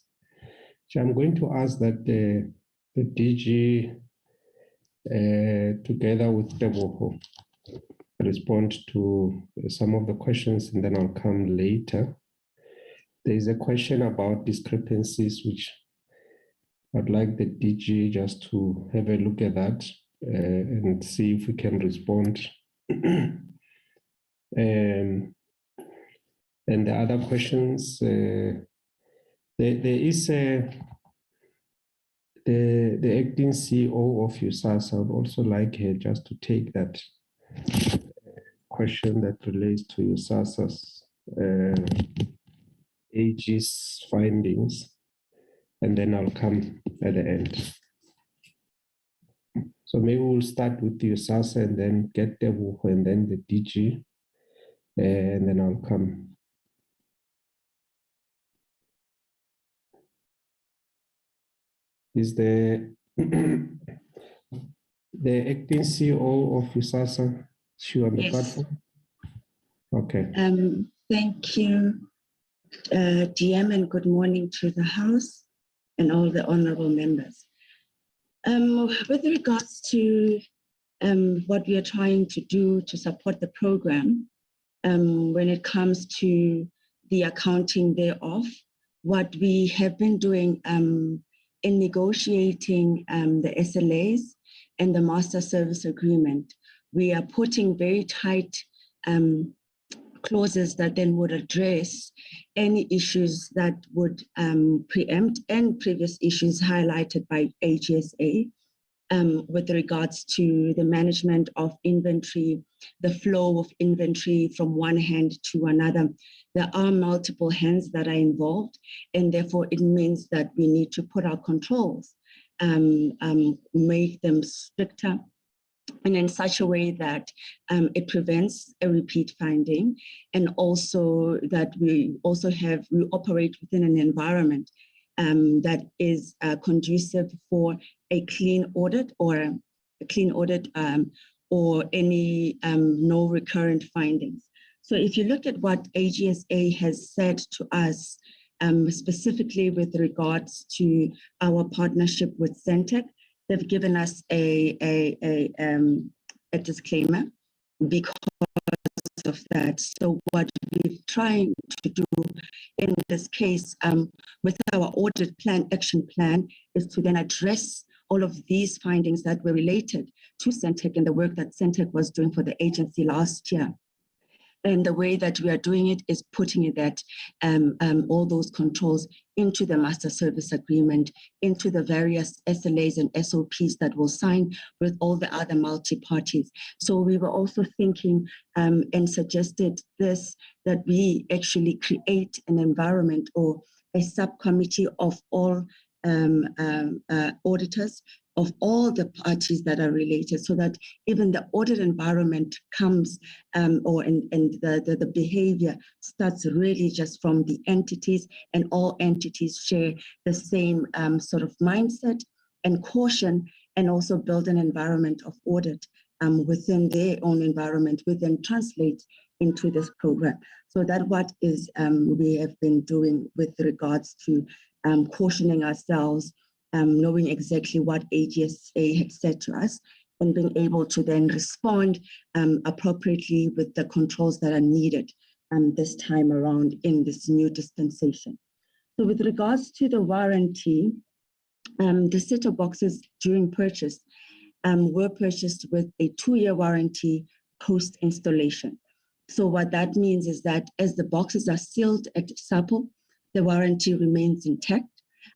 Chair, I'm going to ask that the DG, together with Teboho, respond to some of the questions, and then I'll come later. There is a question about discrepancies, which I'd like the DG just to have a look at that and see if we can respond. And the other questions, there is the acting CEO of ICASA. I would also like her just to take that question that relates to ICASA's AG's findings, and then I'll come at the end. So maybe we'll start with ICASA and then get the Teboho and then the DG, and then I'll come. Is the acting CEO of ICASA on the Yes. platform? Okay. Thank you, DM, and good morning to the House and all the honorable members. With regards to what we are trying to do to support the program, when it comes to the accounting thereof, what we have been doing in negotiating the SLAs and the master service agreement, we are putting very tight clauses that then would address any issues that would preempt and previous issues highlighted by ICASA with regards to the management of inventory, the flow of inventory from one hand to another. There are multiple hands that are involved, and therefore it means that we need to put our controls, make them stricter, and in such a way that it prevents a repeat finding, and also that we operate within an environment that is conducive for a clean audit or any no recurrent findings. So if you look at what ICASA has said to us, specifically with regards to our partnership with Centec, they've given us a disclaimer because of that. So what we're trying to do in this case with our audit plan, action plan, is to then address all of these findings that were related to Centec and the work that Centec was doing for the agency last year. And the way that we are doing it is putting that all those controls into the master service agreement, into the various SLAs and SOPs that will sign with all the other multi-parties. So we were also thinking and suggested this, that we actually create an environment or a subcommittee of all auditors of all the parties that are related, so that even the audit environment comes and the behavior starts really just from the entities, and all entities share the same sort of mindset and caution, and also build an environment of audit within their own environment, which then translates into this program. So that what is we have been doing with regards to cautioning ourselves, knowing exactly what ICASA had said to us, and being able to then respond appropriately with the controls that are needed this time around in this new dispensation. So with regards to the warranty, the set-top boxes during purchase were purchased with a 2-year warranty post-installation. So what that means is that as the boxes are sealed at SAPO, the warranty remains intact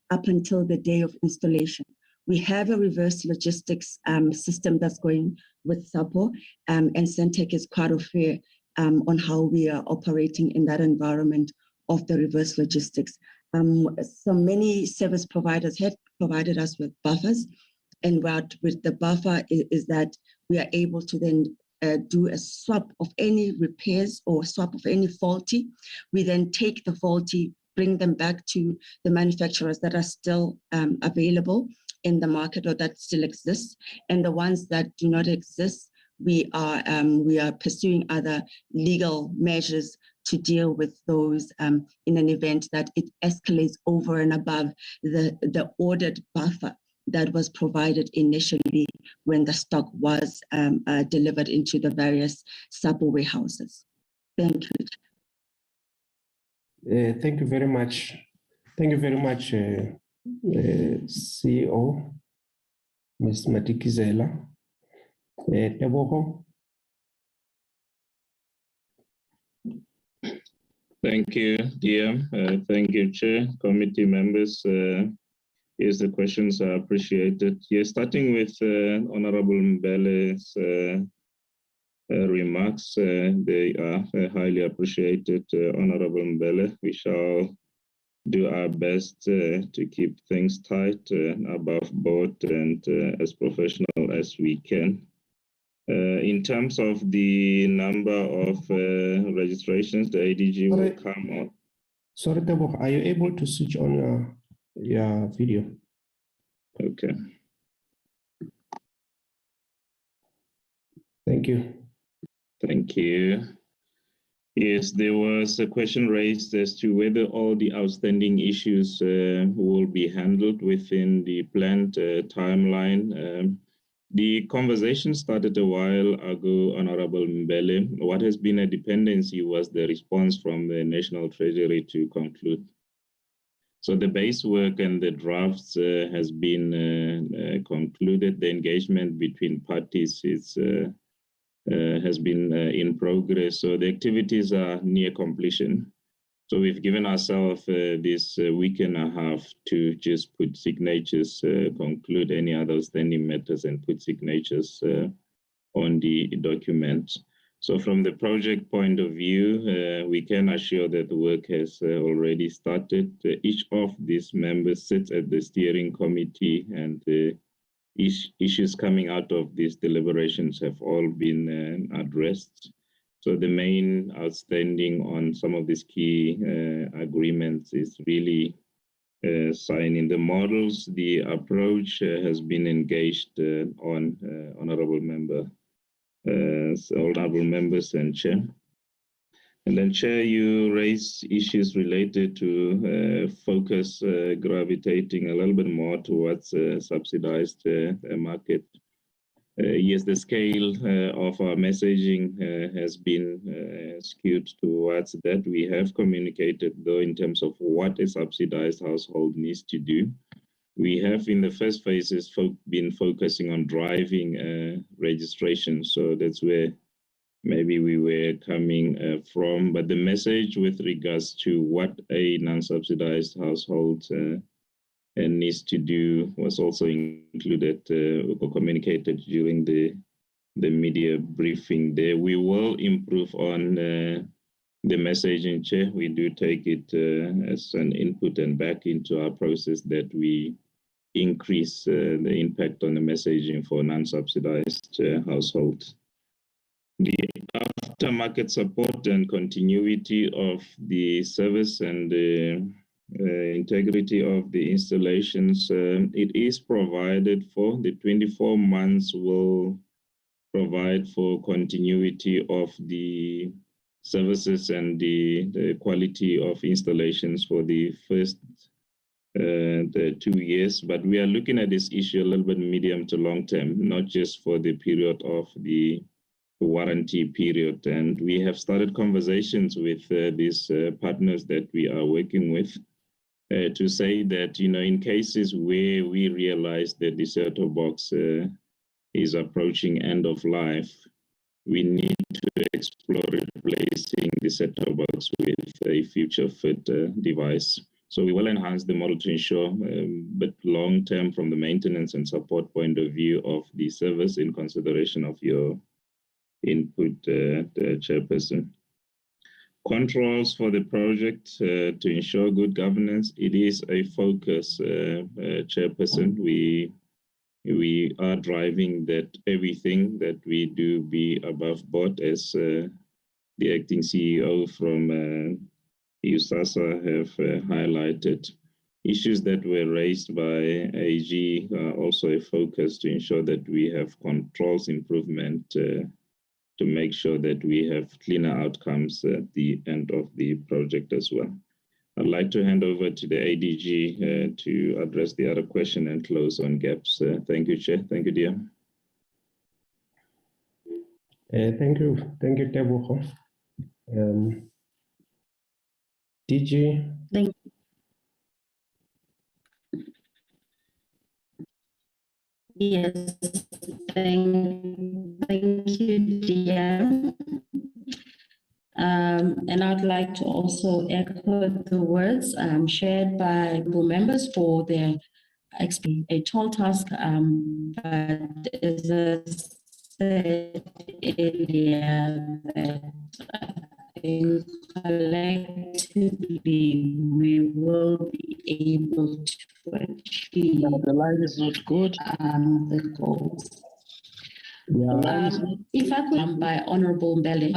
up until the day of installation. We have a reverse logistics system that's going with SAPO, and Centec is quite aware on how we are operating in that environment of the reverse logistics. So many service providers have provided us with buffers, and what with the buffer is that we are able to then do a swap of any repairs or swap of any faulty. We then take the faulty, bring them back to the manufacturers that are still available in the market or that still exists, and the ones that do not exist, we are pursuing other legal measures to deal with those in an event that it escalates over and above the ordered buffer that was provided initially when the stock was delivered into the various SAPO warehouses. Thank you. Thank you very much. Thank you very much, CEO, Ms. Matikizela. Tebogo. Thank you, dear. Thank you, Chair, committee members. Yes, the questions are appreciated. Yes, starting with Honorable Mbele's remarks, they are highly appreciated, Honorable Mbele. We shall do our best to keep things tight, above board, and as professional as we can. In terms of the number of registrations, the ADG will come on. Sorry, Tebo, are you able to switch on your video? Okay. Thank you. Thank you. Yes, there was a question raised as to whether all the outstanding issues will be handled within the planned timeline. The conversation started a while ago, Honorable Mbele. What has been a dependency was the response from the National Treasury to conclude. So the base work and the drafts has been concluded. The engagement between parties has been in progress. So the activities are near completion. So we've given ourselves this week and a half to just put signatures, conclude any other outstanding matters, and put signatures on the document. So from the project point of view, we can assure that the work has already started. Each of these members sits at the steering committee, and the issues coming out of these deliberations have all been addressed. So the main outstanding on some of these key agreements is really signing the models. The approach has been engaged on honorable members and chair. And then, Chair, you raise issues related to focus gravitating a little bit more towards subsidized market. Yes, the scale of our messaging has been skewed towards that. We have communicated, though, in terms of what a subsidized household needs to do. We have, in the first phases, been focusing on driving registration. So that's where maybe we were coming from. But the message with regards to what a non-subsidized household needs to do was also included or communicated during the media briefing there. We will improve on the messaging, Chair. We do take it as an input and back into our process that we increase the impact on the messaging for non-subsidized households. The aftermarket support and continuity of the service and the integrity of the installations, it is provided for. The 24 months will provide for continuity of the services and the quality of installations for the first the 2 years. But we are looking at this issue a little bit medium to long term, not just for the period of the warranty period. And we have started conversations with these partners that we are working with to say that, you know, in cases where we realize that the set-top box is approaching end of life, we need to explore replacing the set-top box with a future fit device. So we will enhance the model to ensure, but long-term from the maintenance and support point of view of the service, in consideration of your input, the Chairperson. Controls for the project to ensure good governance. It is a focus, Chairperson. We are driving that everything that we do be above board, as the acting CEO from ICASA have highlighted. Issues that were raised by AG are also a focus to ensure that we have controls improvement to make sure that we have cleaner outcomes at the end of the project as well. I'd like to hand over to the ADG to address the other question and close on gaps. Thank you, Chair. Thank you, dear. Thank you, Tebogo. DG. Thank you. Yes, thank you, dear. And I'd like to also echo the words shared by board members for their a tall task, but as I said earlier, that collectively we will be able to achieve The line is not good. the goals. Yeah. If I could, by Honorable Mbele.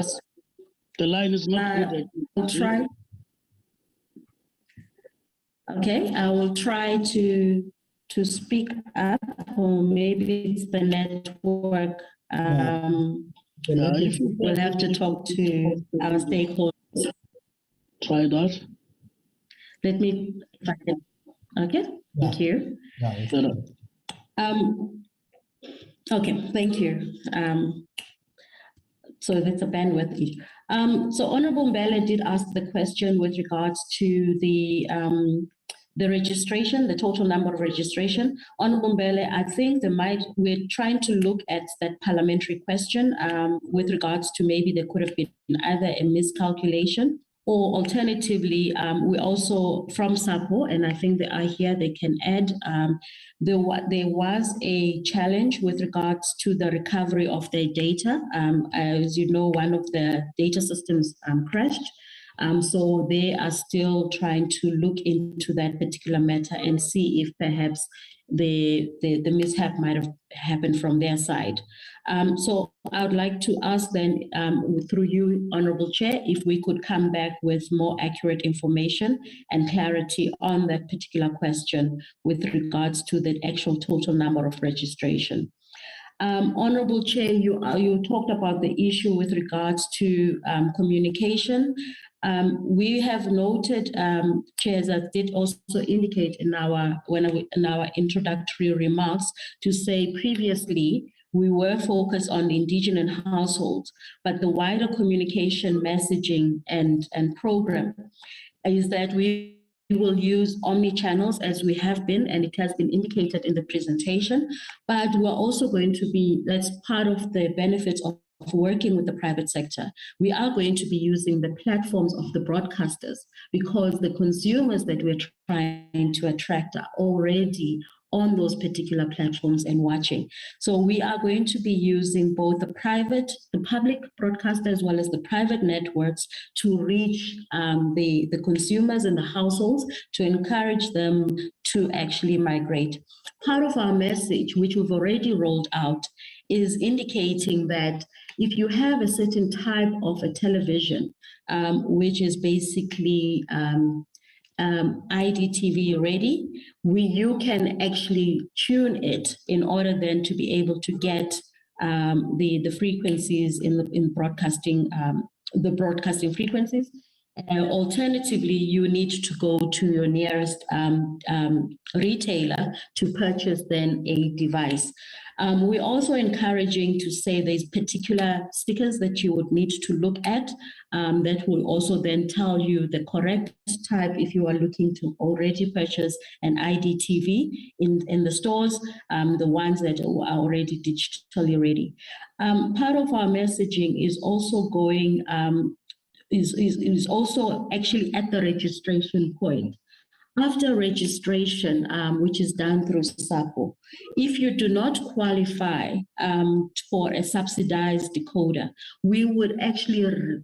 The line is not good. I'll try. Okay, I will try to speak up, or maybe it's the network. We'll have to talk to our stakeholders. Try that. Let me, if I can. Okay, thank you. Okay, thank you. So that's a bandwidth issue. So Honorable Mbele did ask the question with regards to the the registration, the total number of registration. Honorable Mbele, I think we're trying to look at that parliamentary question with regards to maybe there could have been either a miscalculation, or alternatively, we also from SAPO, and I think they are here, they can add, there was a challenge with regards to the recovery of their data. As you know, one of the data systems crashed. So they are still trying to look into that particular matter and see if perhaps the mishap might have happened from their side. So I would like to ask then, through you, Honorable Chair, if we could come back with more accurate information and clarity on that particular question with regards to the actual total number of registration. Honorable Chair, you talked about the issue with regards to communication. We have noted, Chair, as I did also indicate in our introductory remarks, to say previously we were focused on indigenous households, but the wider communication messaging and program is that we will use omni-channels as we have been, and it has been indicated in the presentation, but we're also going to be, that's part of the benefits of working with the private sector. We are going to be using the platforms of the broadcasters because the consumers that we're trying to attract are already on those particular platforms and watching. So we are going to be using both the public broadcaster as well as the private networks to reach the consumers and the households to encourage them to actually migrate. Part of our message, which we've already rolled out, is indicating that if you have a certain type of a television, which is basically IDTV ready, you can actually tune it in order then to be able to get the frequencies in broadcasting, the broadcasting frequencies. Alternatively, you need to go to your nearest retailer to purchase then a device. We're also encouraging to say there's particular stickers that you would need to look at that will also then tell you the correct type if you are looking to already purchase an IDTV in the stores, the ones that are already digitally ready. Part of our messaging is also going is also actually at the registration point. After registration, which is done through SAPO, if you do not qualify for a subsidized decoder, we would actually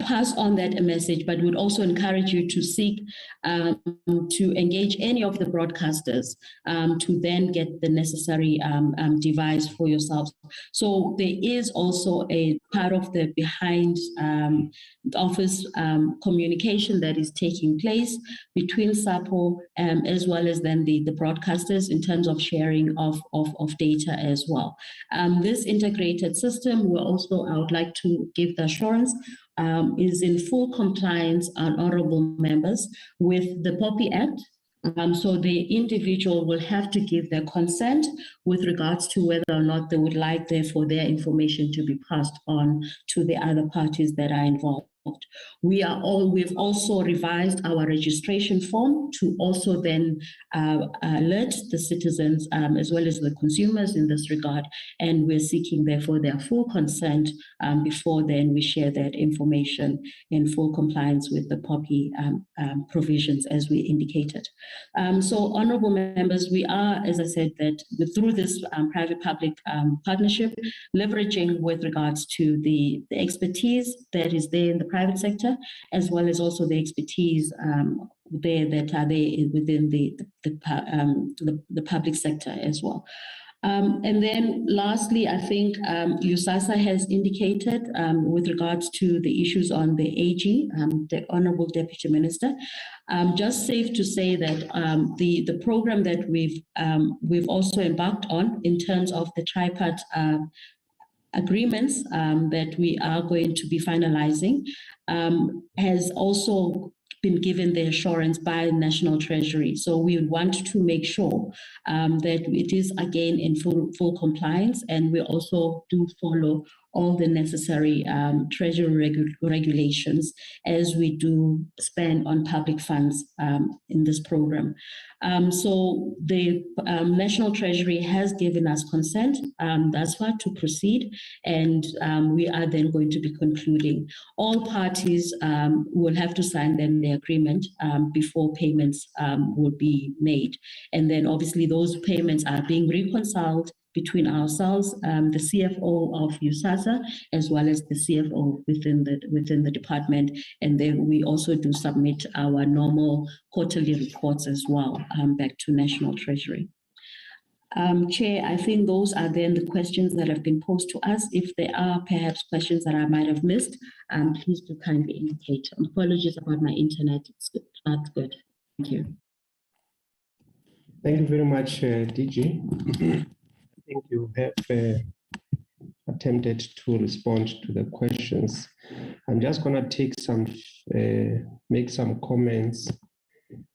pass on that message, but would also encourage you to seek to engage any of the broadcasters to then get the necessary device for yourselves. So there is also a part of the behind office communication that is taking place between SAPO as well as then the broadcasters in terms of sharing of data as well. This integrated system I would like to give the assurance is in full compliance, honorable members, with the POPI Act. So the individual will have to give their consent with regards to whether or not they would like therefore their information to be passed on to the other parties that are involved. We've also revised our registration form to also then alert the citizens as well as the consumers in this regard, and we're seeking therefore their full consent before then we share that information in full compliance with the POPI provisions as we indicated. So honorable members, we are, as I said, that through this private-public partnership, leveraging with regards to the expertise that is there in the private sector, as well as also the expertise there that are there within the public sector as well. And then lastly, I think ICASA has indicated with regards to the issues on the AG, the Honorable Deputy Minister, just safe to say that the program that we've also embarked on in terms of the tripartite agreements that we are going to be finalizing has also been given the assurance by National Treasury. So we want to make sure that it is again in full compliance, and we also do follow all the necessary treasury regulations as we do spend on public funds in this program. So the National Treasury has given us consent thus far to proceed, and we are then going to be concluding. All parties will have to sign then the agreement before payments will be made. And then obviously those payments are being reconciled between ourselves, the CFO of ICASA, as well as the CFO within the department. And then we also do submit our normal quarterly reports as well back to National Treasury. Chair, I think those are then the questions that have been posed to us. If there are perhaps questions that I might have missed, please do kindly indicate. Apologies about my internet. It's good. That's good. Thank you. Thank you very much, DG. I think you have attempted to respond to the questions. I'm just going to take make some comments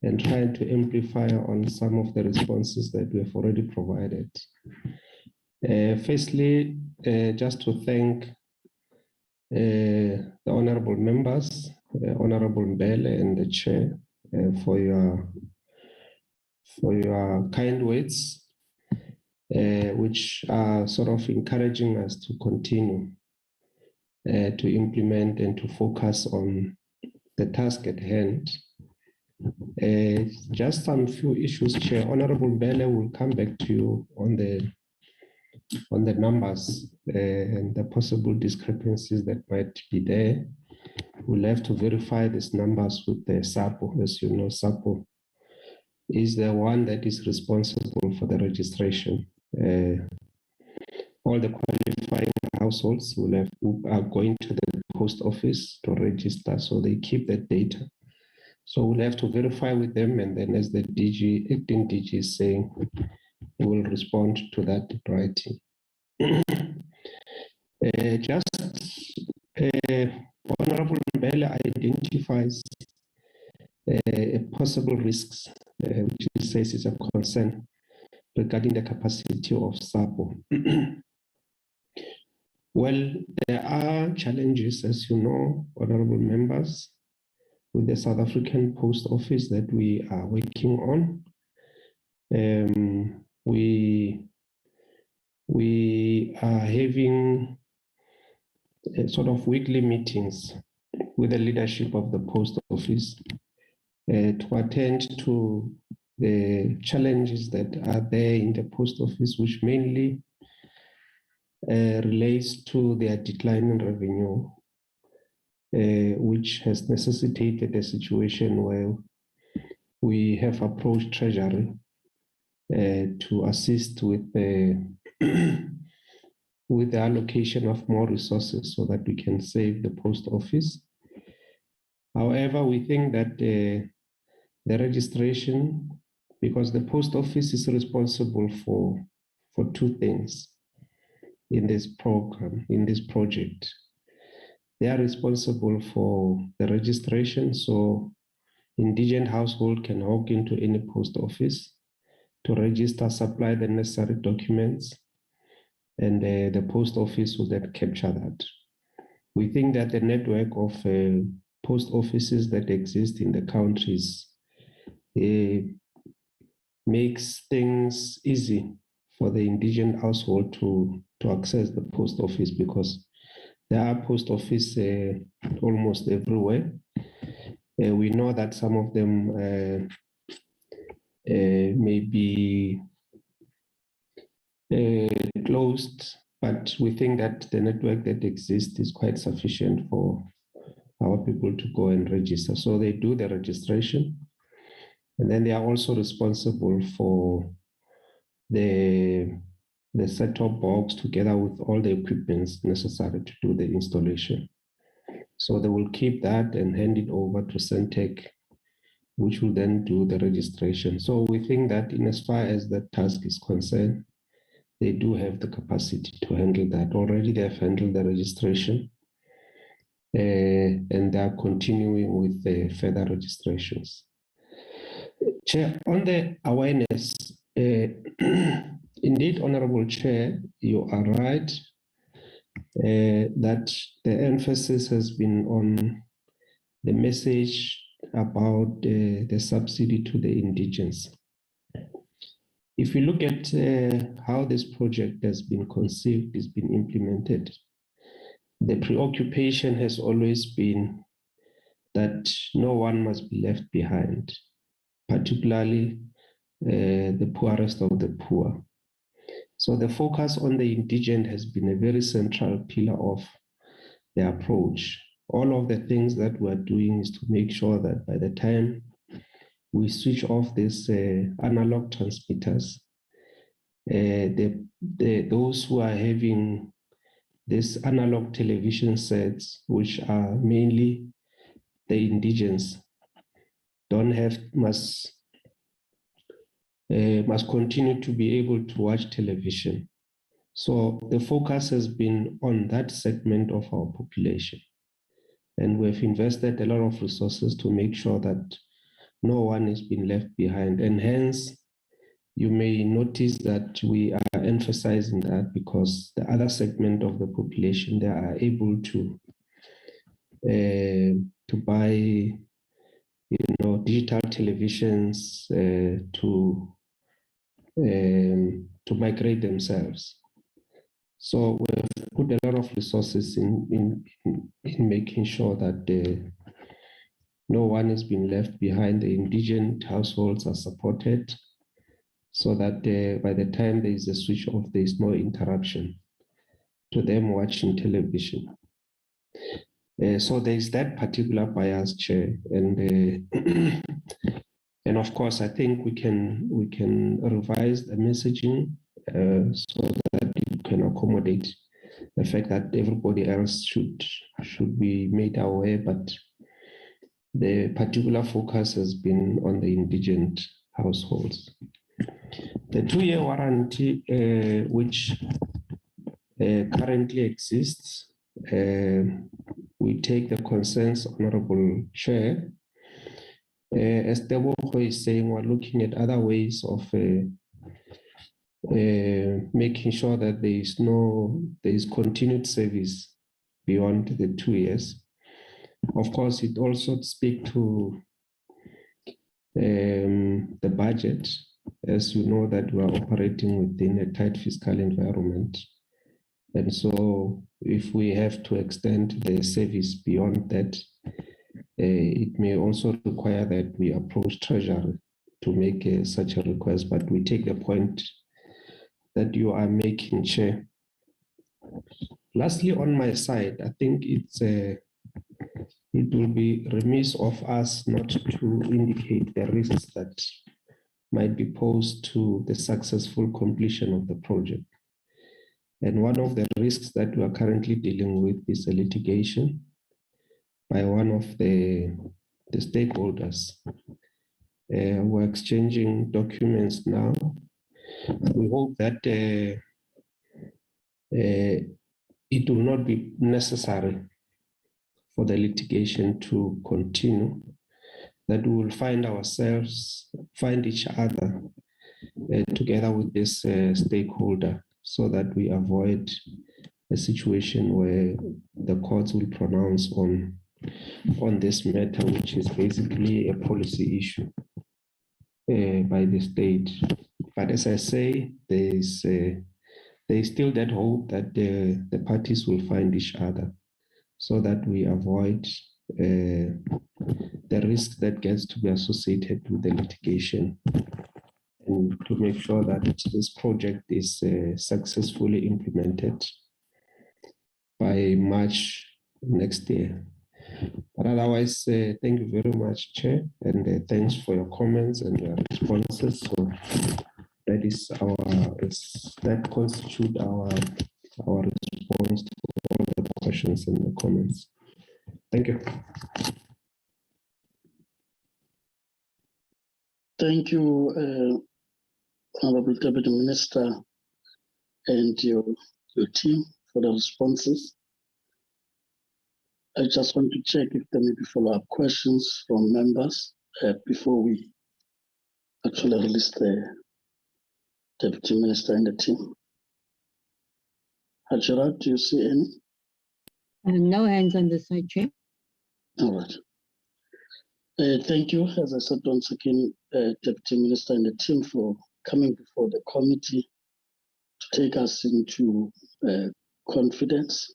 and try to amplify on some of the responses that we have already provided. Firstly, just to thank the honorable members, Honorable Mbele and the chair, for your kind words, which are sort of encouraging us to continue to implement and to focus on the task at hand. Just some few issues, Chair. Honorable Mbele will come back to you on the numbers and the possible discrepancies that might be there. We'll have to verify these numbers with the SAPO. As you know, SAPO is the one that is responsible for the registration. All the qualifying households are going to the post office to register, so they keep that data. So we'll have to verify with them, and then as the acting DG is saying, we will respond to that in writing. Honorable Mbele identifies possible risks, which he says is a concern regarding the capacity of SAPO. Well, there are challenges, as you know, honorable members, with the South African Post Office that we are working on. We are having sort of weekly meetings with the leadership of the Post Office to attend to the challenges that are there in the Post Office, which mainly relates to their declining revenue, which has necessitated a situation where we have approached Treasury to assist with the with the allocation of more resources so that we can save the Post Office. However, we think that the registration, because the Post Office is responsible for two things in this program, in this project. They are responsible for the registration, so indigent household can walk into any post office to register, supply the necessary documents, and the post office will then capture that. We think that the network of post offices that exist in the countries makes things easy for the indigent household to access the post office, because there are post offices almost everywhere. We know that some of them may be closed, but we think that the network that exists is quite sufficient for our people to go and register. So they do the registration, and then they are also responsible for the set-top box together with all the equipment necessary to do the installation. So they will keep that and hand it over to Centec, which will then do the registration. So we think that in as far as that task is concerned, they do have the capacity to handle that. Already they have handled the registration, and they are continuing with the further registrations. Chair, on the awareness, indeed, Honorable Chair, you are right. that the emphasis has been on the message about the subsidy to the indigents. If you look at how this project has been conceived, it's been implemented, the preoccupation has always been that no one must be left behind, particularly the poorest of the poor. So the focus on the indigent has been a very central pillar of the approach. All of the things that we're doing is to make sure that by the time we switch off these analog transmitters, those who are having these analog television sets, which are mainly the indigents, must continue to be able to watch television. So the focus has been on that segment of our population. And we've invested a lot of resources to make sure that no one is being left behind. And hence, you may notice that we are emphasizing that because the other segment of the population, they are able to buy, digital televisions to migrate themselves. So we've put a lot of resources in making sure that no one is being left behind. The indigent households are supported so that by the time there is a switch off, there is no interruption to them watching television. So there is that particular bias, Chair, and and of course I think we can revise the messaging so that it can accommodate the fact that everybody else should be made aware, but the particular focus has been on the indigent households. The 2-year warranty, which currently exists, we take the concerns, Honorable Chair. As Deboko is saying, we're looking at other ways of making sure that there is continued service beyond the 2 years. Of course, it also speaks to the budget, as you know that we are operating within a tight fiscal environment. And so if we have to extend the service beyond that, it may also require that we approach Treasury to make such a request, but we take the point that you are making, Chair. Lastly, on my side, I think it will be remiss of us not to indicate the risks that might be posed to the successful completion of the project. And one of the risks that we are currently dealing with is a litigation by one of the stakeholders. We're exchanging documents now. We hope that it will not be necessary for the litigation to continue, that we will find each other together with this stakeholder, so that we avoid a situation where the courts will pronounce on this matter, which is basically a policy issue by the state. But as I say, there is still that hope that the parties will find each other, so that we avoid the risk that gets to be associated with the litigation, and to make sure that this project is successfully implemented by March next year. But otherwise, thank you very much, Chair, and thanks for your comments and your responses. So that constitutes our response to all the questions and the comments. Thank you. Thank you, Honorable Deputy Minister, and your team for the responses. I just want to check if there may be follow-up questions from members before we actually release the Deputy Minister and the team. Hajira, do you see any? No hands on the side, Chair. All right. Thank you, as I said once again, Deputy Minister and the team for coming before the committee to take us into confidence,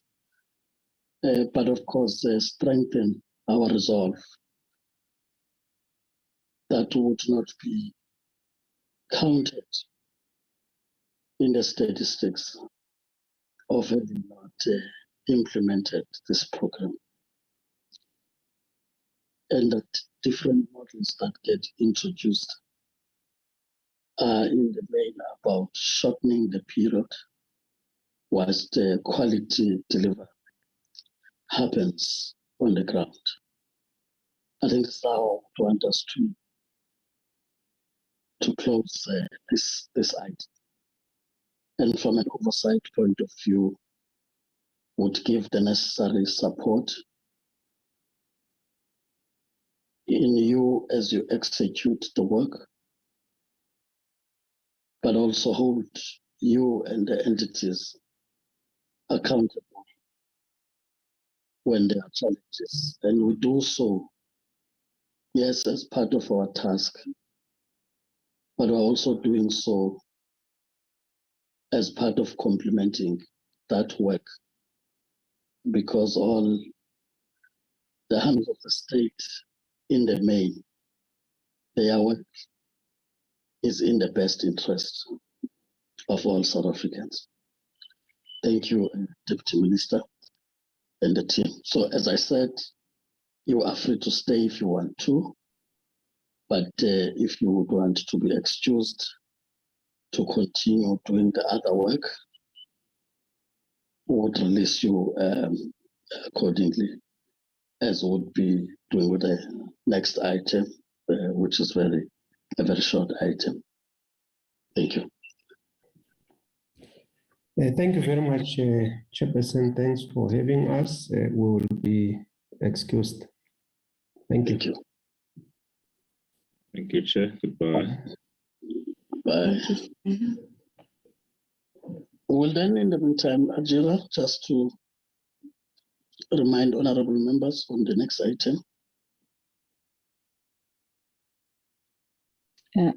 but of course strengthen our resolve that would not be counted in the statistics of having not implemented this program, and that different models that get introduced are in the main about shortening the period whilst the quality delivery happens on the ground. I think that's how I want us to close this item. And from an oversight point of view, would give the necessary support in you as you execute the work, but also hold you and the entities accountable when there are challenges. And we do so, yes, as part of our task, but we're also doing so as part of complementing that work, because all the hands of the state in the main, their work is in the best interest of all South Africans. Thank you, Deputy Minister and the team. So as I said, you are free to stay if you want to, but if you would want to be excused to continue doing the other work, we would release you accordingly, as would be doing with the next item, which is a very short item. Thank you. Thank you very much, Chairperson. Thanks for having us. We will be excused. Thank you. Thank you. Thank you, Chair. Goodbye. Bye. Well, then, in the meantime, Ajira, just to remind honorable members on the next item.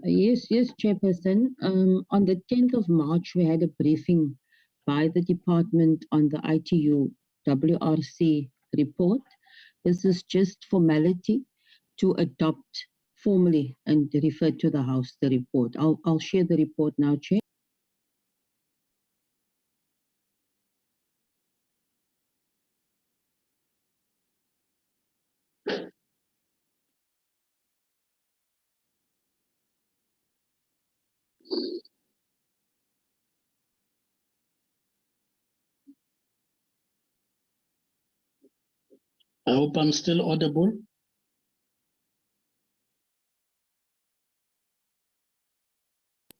Yes, Chairperson. On the 10th of March, we had a briefing by the department on the ITU WRC report. This is just formality to adopt formally and refer to the House the report. I'll share the report now, Chair. I hope I'm still audible.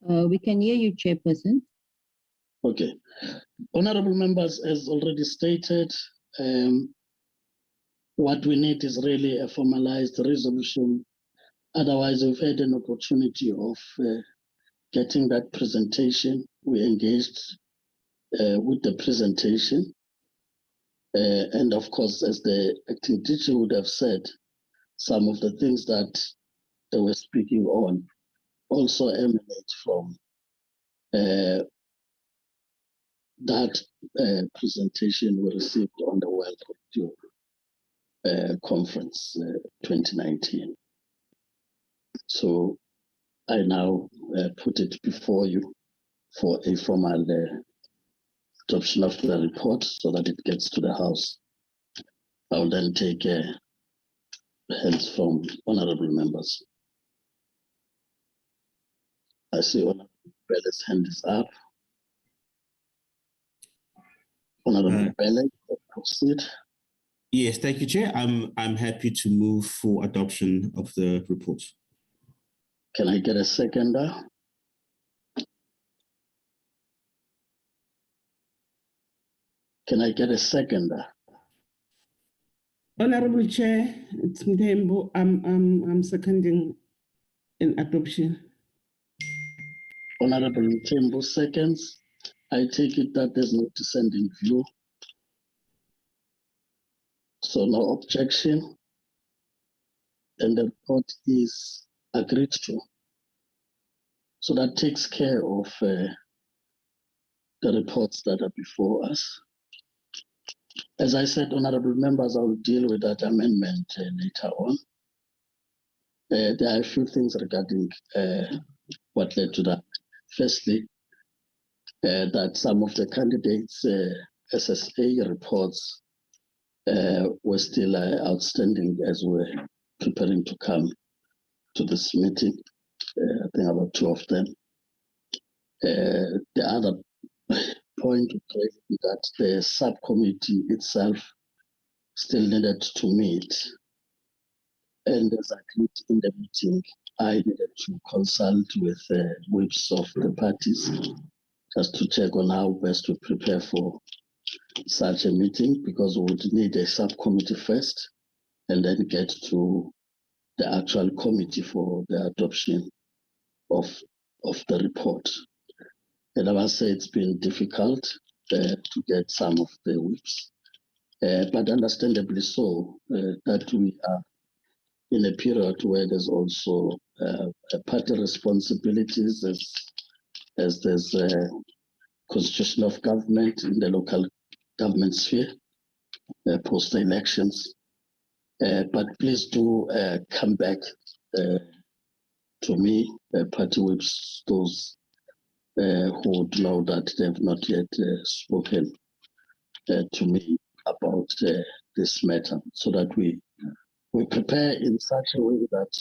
We can hear you, Chairperson. Okay. Honorable members, as already stated, what we need is really a formalized resolution. Otherwise, we've had an opportunity of getting that presentation. We engaged with the presentation. And of course, as the acting teacher would have said, some of the things that they were speaking on also emanate from that presentation we received on the World Radio Conference 2019. So I now put it before you for a formal adoption of the report so that it gets to the House. I will then take hands from honorable members. I see Honorable Belle's hand is up. Honorable Belle, proceed. Yes, thank you, Chair. I'm happy to move for adoption of the report. Can I get a seconder? Can I get a seconder? Honorable Chair, it's Mthembu. I'm seconding an adoption. Honorable Mthembu seconds. I take it that there's no dissenting view. So no objection. And the report is agreed to. So that takes care of the reports that are before us. As I said, honorable members, I will deal with that amendment later on. There are a few things regarding what led to that. Firstly, that some of the candidates' SSA reports were still outstanding as we're preparing to come to this meeting. I think about 2 of them. The other point is that the subcommittee itself still needed to meet. And as I agreed in the meeting, I needed to consult with whips of the parties just to check on how best to prepare for such a meeting, because we would need a subcommittee first and then get to the actual committee for the adoption of the report. And I must say it's been difficult to get some of the whips, but understandably so, that we are in a period where there's also party responsibilities as there's a constitution of government in the local government sphere post elections. But please do come back to me, party whips, those who would know that they've not yet spoken to me about this matter, so that we prepare in such a way that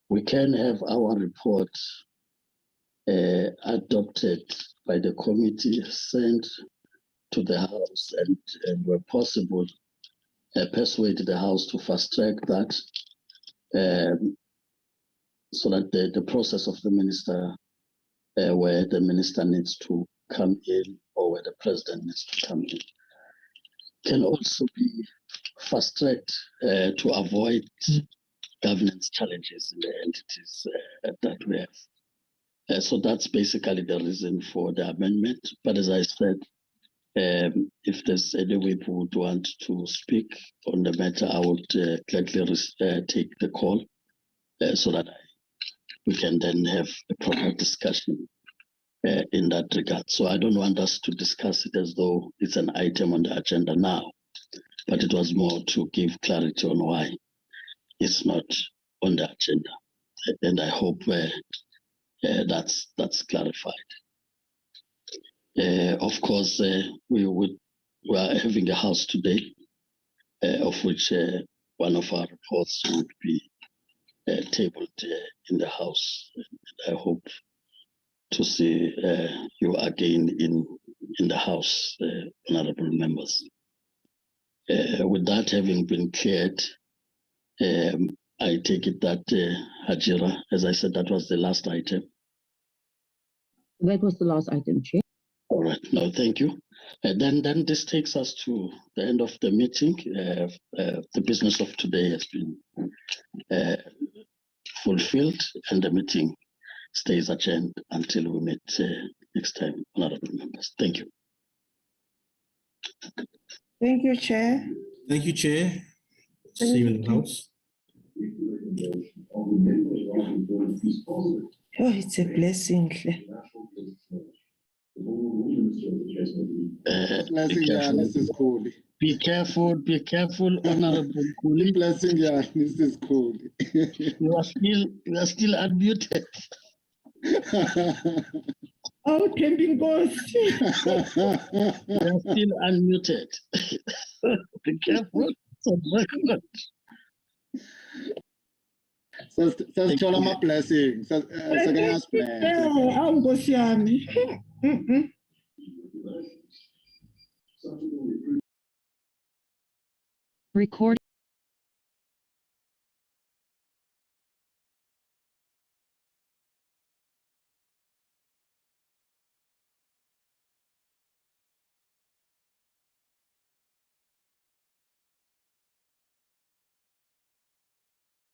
we can have our report adopted by the committee, sent to the House, and where possible, persuade the House to fast track that, so that the process of the minister, where the minister needs to come in or where the president needs to come in, can also be fast tracked to avoid governance challenges in the entities that we have. So that's basically the reason for the amendment. But as I said, if there's any whip who would want to speak on the matter, I would gladly take the call so that we can then have a proper discussion in that regard. So I don't want us to discuss it as though it's an item on the agenda now, but it was more to give clarity on why it's not on the agenda. And I hope that's clarified. Of course, we are having a house today, of which one of our reports would be tabled in the house. And I hope to see you again in the house, honorable members. With that having been cleared, I take it that Hajira, as I said, that was the last item. That was the last item, Chair. All right, no, thank you. Then this takes us to the end of the meeting. The business of today has been fulfilled, and the meeting stays adjourned until we meet next time, honorable members. Thank you. Thank you, Chair. Thank you, Chair. See you in the House. Oh, it's a blessing. Be careful, honorable Kuli. Blessing, yeah, this is cool. You are still unmuted. Oh, camping goes. You are still unmuted. Be careful. Sasithola ama blessings. Awu Nkosi yami. Record